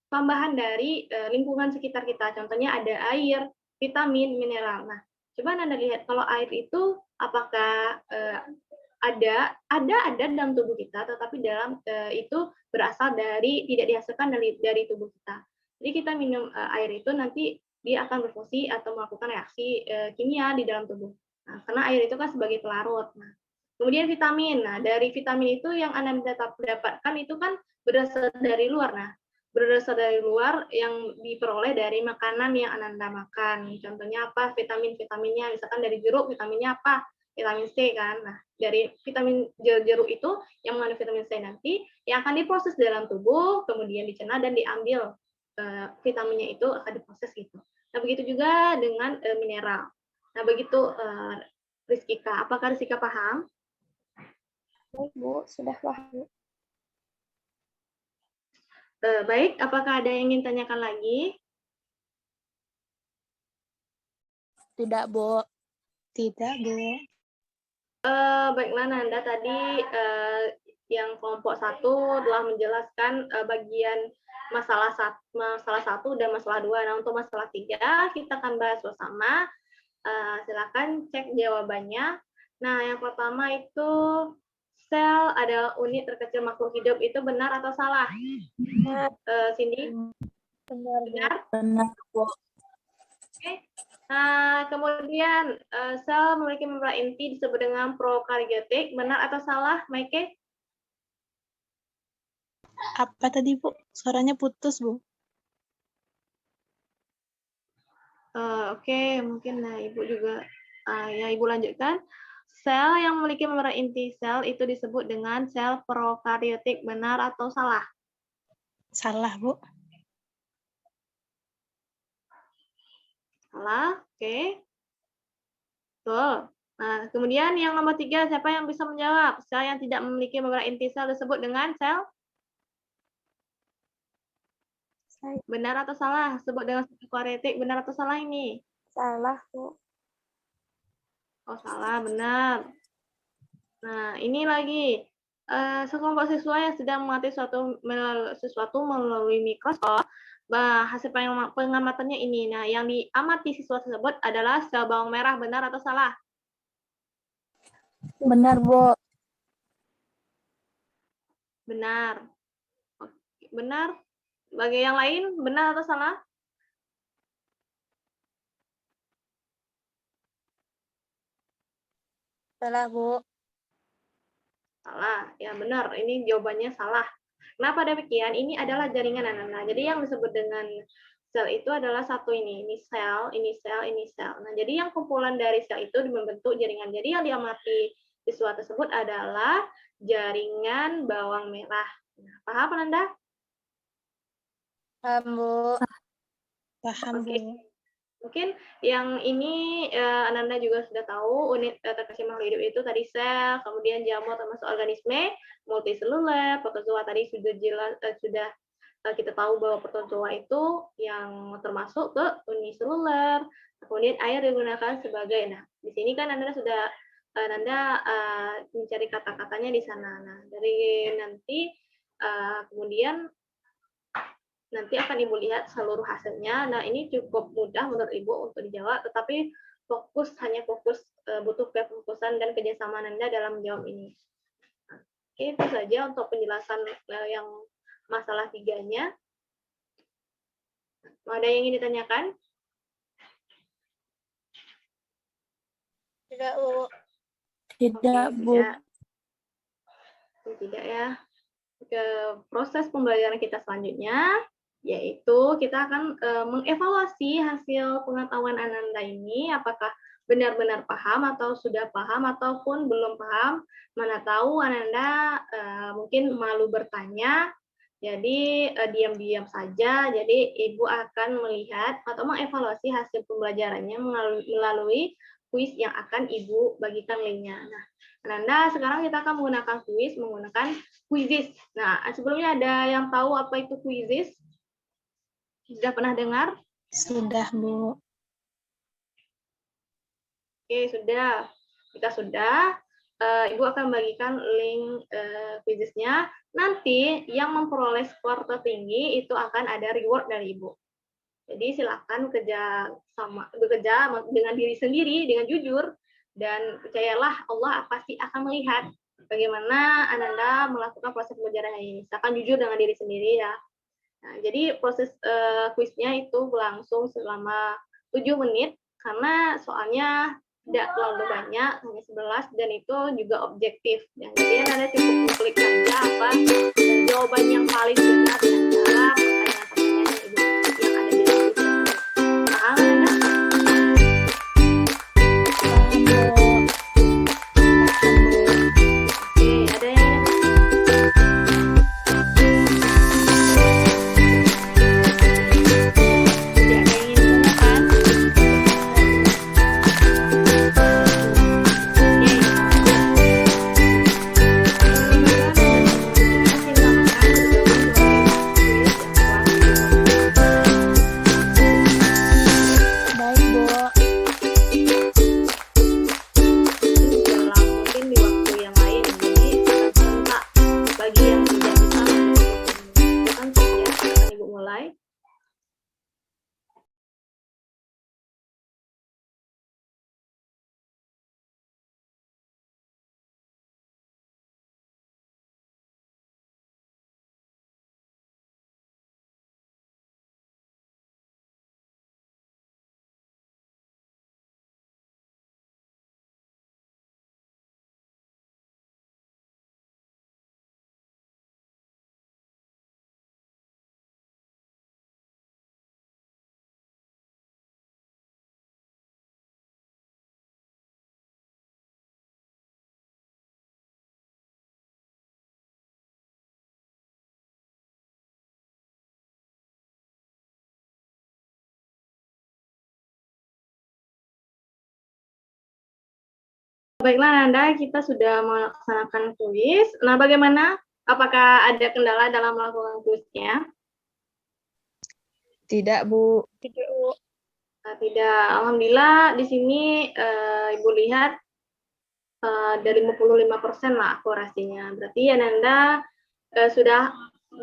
tambahan dari lingkungan sekitar kita. Contohnya ada air, vitamin, mineral. Nah, coba Anda lihat kalau air itu apakah ada dalam tubuh kita, tetapi dalam itu berasal dari tidak dihasilkan dari tubuh kita. Jadi kita minum air itu nanti dia akan berfungsi atau melakukan reaksi kimia di dalam tubuh. Nah, karena air itu kan sebagai pelarut. Nah, kemudian vitamin. Nah, dari vitamin itu yang Anda dapatkan itu kan berasal dari luar. Nah, berasal dari luar yang diperoleh dari makanan yang Anda makan. Contohnya apa? Vitaminnya, misalkan dari jeruk, vitaminnya apa? Vitamin C kan. Nah, dari vitamin jeruk itu yang mengandung vitamin C nanti yang akan diproses dalam tubuh, kemudian dicerna dan diambil vitaminnya itu akan diproses gitu. Nah, begitu juga dengan mineral. Nah, begitu Rizkika. Apakah Rizkika paham? Baik, Bu, sudah paham. Baik, apakah ada yang ingin tanyakan lagi? Tidak, Bu. Tidak, Bu. Baiklah, Nanda tadi yang kelompok 1 telah menjelaskan bagian masalah 1 dan masalah 2. Nah, untuk masalah 3 kita akan bahas bersama. Silakan cek jawabannya. Nah, yang pertama itu sel adalah unit terkecil makhluk hidup. Itu benar atau salah? Cindy? Benar? Benar, Bu. Oke. Nah, kemudian sel memiliki membran inti disebut dengan prokaryotik. Benar atau salah, Maike? Apa tadi, Bu? Suaranya putus, Bu. Oke, mungkin Ibu juga ya Ibu lanjutkan. Sel yang memiliki membran inti sel itu disebut dengan sel prokaryotik. Benar atau salah? Salah, Bu. Salah, oke. Betul. Nah, kemudian yang nomor 3, siapa yang bisa menjawab? Sel yang tidak memiliki membran inti sel disebut dengan sel? Benar atau salah? Sebut dengan sel prokaryotik. Benar atau salah ini? Salah, Bu. Oh, salah, benar. Nah, ini lagi. Sekelompok siswa yang sedang mengamati sesuatu melalui mikroskop, hasil pengamatannya ini. Nah, yang diamati siswa tersebut adalah sel bawang merah. Benar atau salah? Benar, Bu. Benar. Oke, benar. Bagi yang lain, benar atau salah? Salah, Bu. Salah, ya benar. Ini jawabannya salah. Kenapa demikian? Ini adalah jaringan anak-anak. Jadi yang disebut dengan sel itu adalah satu ini sel, ini sel, ini sel. Nah, jadi yang kumpulan dari sel itu membentuk jaringan. Jadi yang diamati siswa tersebut adalah jaringan bawang merah. Nah, paham Ananda? Paham, Bu. Paham, Oke. Bu. Mungkin yang ini Ananda juga sudah tahu, unit terkecil makhluk hidup itu tadi sel, kemudian jamur termasuk organisme, multiseluler, protozoa tadi sudah jelas, sudah kita tahu bahwa protozoa itu yang termasuk ke uniseluler, kemudian air digunakan sebagai, nah di sini kan Anda sudah mencari kata-katanya di sana. Nah dari nanti kemudian nanti akan Ibu lihat seluruh hasilnya. Nah, ini cukup mudah menurut Ibu untuk dijawab, tetapi hanya fokus butuh kefokusan dan kerjasama Anda dalam menjawab ini. Oke, itu saja untuk penjelasan yang masalah 3-nya. Ada yang ingin ditanyakan? Tidak, Bu. Tidak, Oke, Bu. tidak ya. Ke proses pembelajaran kita selanjutnya, yaitu kita akan mengevaluasi hasil pengetahuan Ananda ini, apakah benar-benar paham atau sudah paham ataupun belum paham. Mana tahu Ananda mungkin malu bertanya, jadi diam-diam saja. Jadi Ibu akan melihat atau mengevaluasi hasil pembelajarannya melalui kuis yang akan Ibu bagikan linknya. Nah, Ananda sekarang kita akan menggunakan Quizizz. Nah, sebelumnya ada yang tahu apa itu Quizizz? Sudah pernah dengar? Sudah, Bu. Oke, sudah. Jika sudah, Ibu akan bagikan link Quizizz-nya. Nanti yang memperoleh skor tertinggi itu akan ada reward dari Ibu. Jadi silakan bekerja dengan diri sendiri, dengan jujur, dan percayalah Allah pasti akan melihat bagaimana Ananda melakukan proses pembelajaran ini. Silakan jujur dengan diri sendiri ya. Nah, jadi proses kuisnya itu berlangsung selama 7 menit karena soalnya tidak terlalu banyak, hanya 11, dan itu juga objektif. Dan jadi Anda cukup klik saja apa jawaban yang paling benar di antara pertanyaan-pertanyaan yang ada di dalam kuis. Paham Anda? Oke, ada yang baiklah Anda, kita sudah melaksanakan kuis. Nah, bagaimana? Apakah ada kendala dalam melakukan kuisnya? Tidak, Bu. Tidak, Bu. Nah, tidak. Alhamdulillah di sini Ibu lihat dari 55% lah akurasinya. Berarti Anda sudah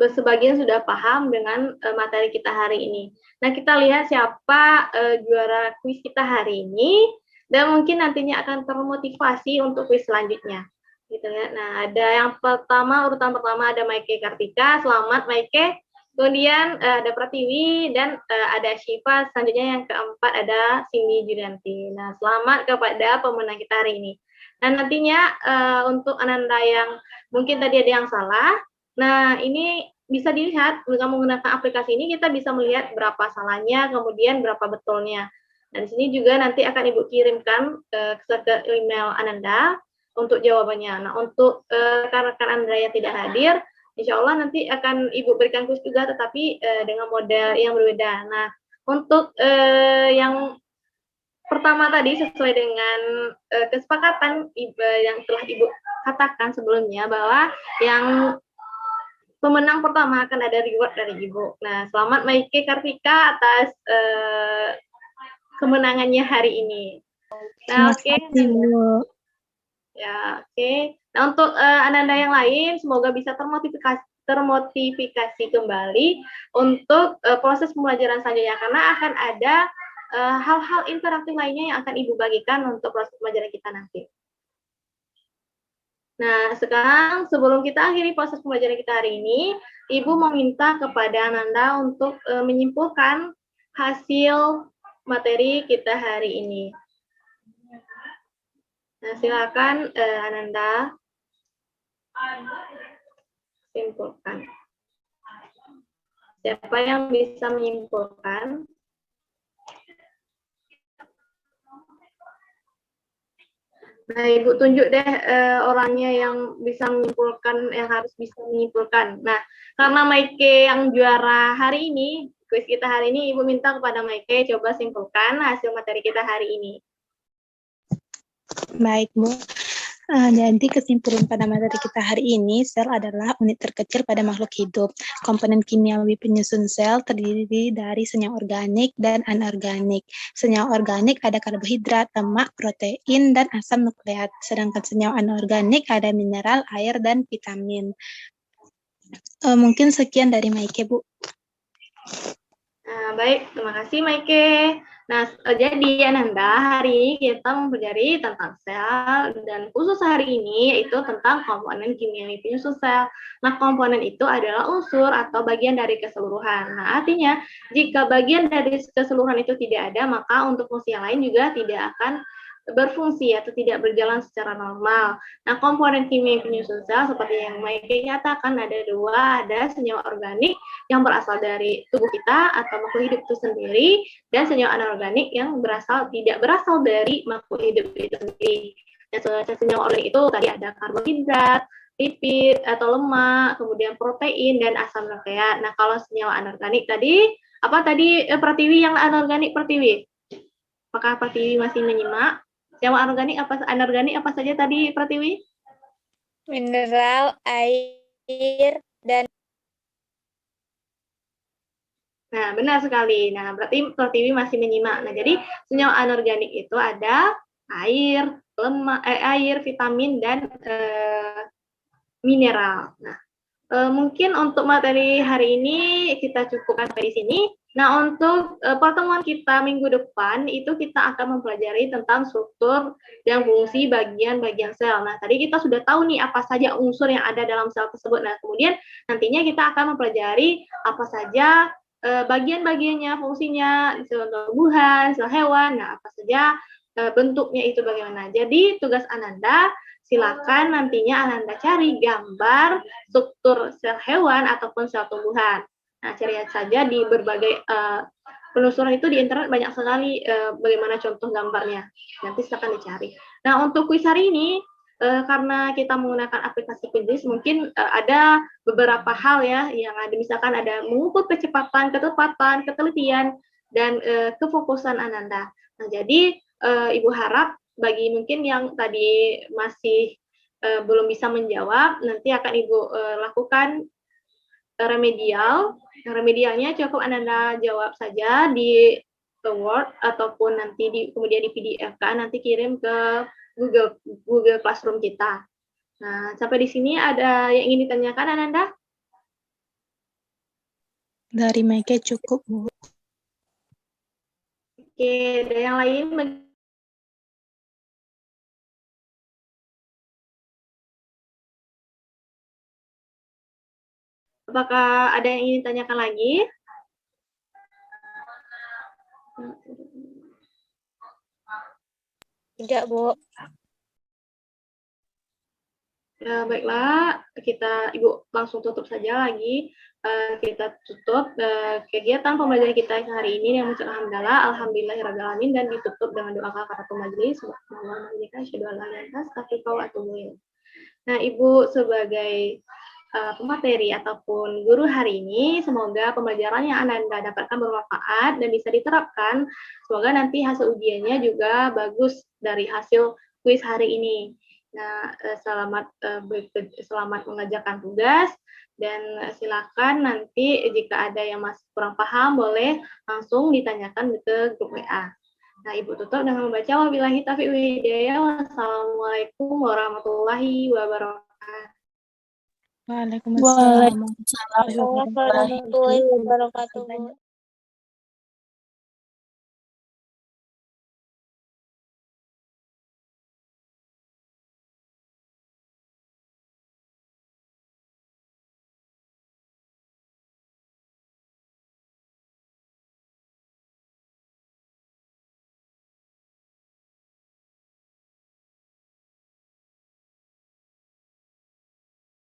sebagian sudah paham dengan materi kita hari ini. Nah, kita lihat siapa juara kuis kita hari ini. Dan mungkin nantinya akan termotivasi untuk kuis selanjutnya. Gitu ya. Nah, ada yang pertama, urutan pertama ada Maike Kartika. Selamat Maike. Kemudian ada Pratiwi dan ada Syifa. Selanjutnya yang keempat ada Cindy Julianti. Nah, selamat kepada pemenang kita hari ini. Nah, nantinya untuk Ananda yang mungkin tadi ada yang salah, nah ini bisa dilihat dengan menggunakan aplikasi ini kita bisa melihat berapa salahnya, kemudian berapa betulnya. Dan di sini juga nanti akan Ibu kirimkan ke email Ananda untuk jawabannya. Nah, untuk rekan-rekan Anda yang tidak hadir, insya Allah nanti akan Ibu berikan kuis juga, tetapi dengan model yang berbeda. Nah, untuk yang pertama tadi sesuai dengan kesepakatan yang telah Ibu katakan sebelumnya bahwa yang pemenang pertama akan ada reward dari Ibu. Nah, selamat Maike Kartika atas kemenangannya hari ini. Nah, oke. Ya, oke. Nah, untuk Ananda yang lain, semoga bisa termotivasi kembali untuk proses pembelajaran selanjutnya, karena akan ada hal-hal interaktif lainnya yang akan Ibu bagikan untuk proses pembelajaran kita nanti. Nah, sekarang sebelum kita akhiri proses pembelajaran kita hari ini, Ibu meminta kepada Ananda untuk menyimpulkan hasil materi kita hari ini. Nah, silakan Ananda simpulkan. Siapa yang bisa menyimpulkan? Nah, Ibu tunjuk deh orangnya yang bisa menyimpulkan, yang harus bisa menyimpulkan. Nah, karena Maike yang juara hari ini, kuis kita hari ini, Ibu minta kepada Maike coba simpulkan hasil materi kita hari ini. Baik, Bu. Jadi kesimpulan pada materi kita hari ini, sel adalah unit terkecil pada makhluk hidup. Komponen kimiawi penyusun sel terdiri dari senyawa organik dan anorganik. Senyawa organik ada karbohidrat, lemak, protein, dan asam nukleat. Sedangkan senyawa anorganik ada mineral, air, dan vitamin. Mungkin sekian dari Maike, Bu. Nah, baik, terima kasih Maike. Nah, jadi Ananda, hari ini kita mempelajari tentang sel, dan khusus hari ini yaitu tentang komponen kimiawi penyusun sel. Nah, komponen itu adalah unsur atau bagian dari keseluruhan. Nah, artinya jika bagian dari keseluruhan itu tidak ada, maka untuk fungsi yang lain juga tidak akan berfungsi atau tidak berjalan secara normal. Nah, komponen kimia penyusun sel seperti yang Maike katakan ada dua, ada senyawa organik yang berasal dari tubuh kita atau makhluk hidup itu sendiri, dan senyawa anorganik yang tidak berasal dari makhluk hidup itu sendiri. Nah, senyawa organik itu tadi ada karbohidrat, lipid atau lemak, kemudian protein dan asam nukleat. Nah, kalau senyawa anorganik tadi apa tadi Pertiwi yang anorganik Pertiwi? Apakah Pertiwi masih menyimak? Senyawa anorganik apa saja tadi Pertiwi? Mineral, air, dan Nah, benar sekali. Nah, berarti Pertiwi masih menyimak. Nah, jadi senyawa anorganik itu ada air, lemak, air, vitamin, dan mineral. Nah, mungkin untuk materi hari ini kita cukupkan sampai di sini. Nah, untuk pertemuan kita minggu depan itu kita akan mempelajari tentang struktur dan fungsi bagian-bagian sel. Nah, tadi kita sudah tahu nih apa saja unsur yang ada dalam sel tersebut. Nah, kemudian nantinya kita akan mempelajari apa saja bagian-bagiannya, fungsinya, sel tumbuhan, sel hewan, nah apa saja bentuknya itu bagaimana. Jadi tugas Ananda, silakan nantinya Ananda cari gambar struktur sel hewan ataupun sel tumbuhan. Nah, cari saja di berbagai penelusuran itu di internet banyak sekali bagaimana contoh gambarnya. Nanti silakan dicari. Nah, untuk kuis hari ini, karena kita menggunakan aplikasi kuis, mungkin ada beberapa hal ya yang ada, misalkan ada mengukur kecepatan, ketepatan, ketelitian, dan kefokusan Ananda. Nah, jadi Ibu harap bagi mungkin yang tadi masih belum bisa menjawab, nanti akan Ibu lakukan remedial. Remedialnya cukup Ananda jawab saja di Word ataupun nanti kemudian di PDF kan, nanti kirim ke Google Classroom kita. Nah, sampai di sini ada yang ingin ditanyakan Ananda? Dari Maike cukup, Bu. Oke, ada yang lain? Apakah ada yang ingin ditanyakan lagi? tidak, Bu. Baiklah, Ibu langsung tutup saja lagi. Kita tutup kegiatan pembelajaran kita hari ini yang mengucapkan alhamdulillahirrahmanirrahim dan ditutup dengan doa kafaratul majelis. Nah, Ibu sebagai pemateri ataupun guru hari ini, semoga pembelajaran yang Anda dapatkan bermanfaat dan bisa diterapkan. Semoga nanti hasil ujiannya juga bagus dari hasil kuis hari ini. Nah, selamat mengerjakan tugas dan silakan nanti jika ada yang masih kurang paham boleh langsung ditanyakan ke grup WA. Nah, Ibu tutup dengan membaca wabillahi taufiq wal hidayah. Wassalamualaikum warahmatullahi wabarakatuh. Waalaikumsalam. Waalaikumsalam warahmatullahi warahmatullahi wabarakatuh.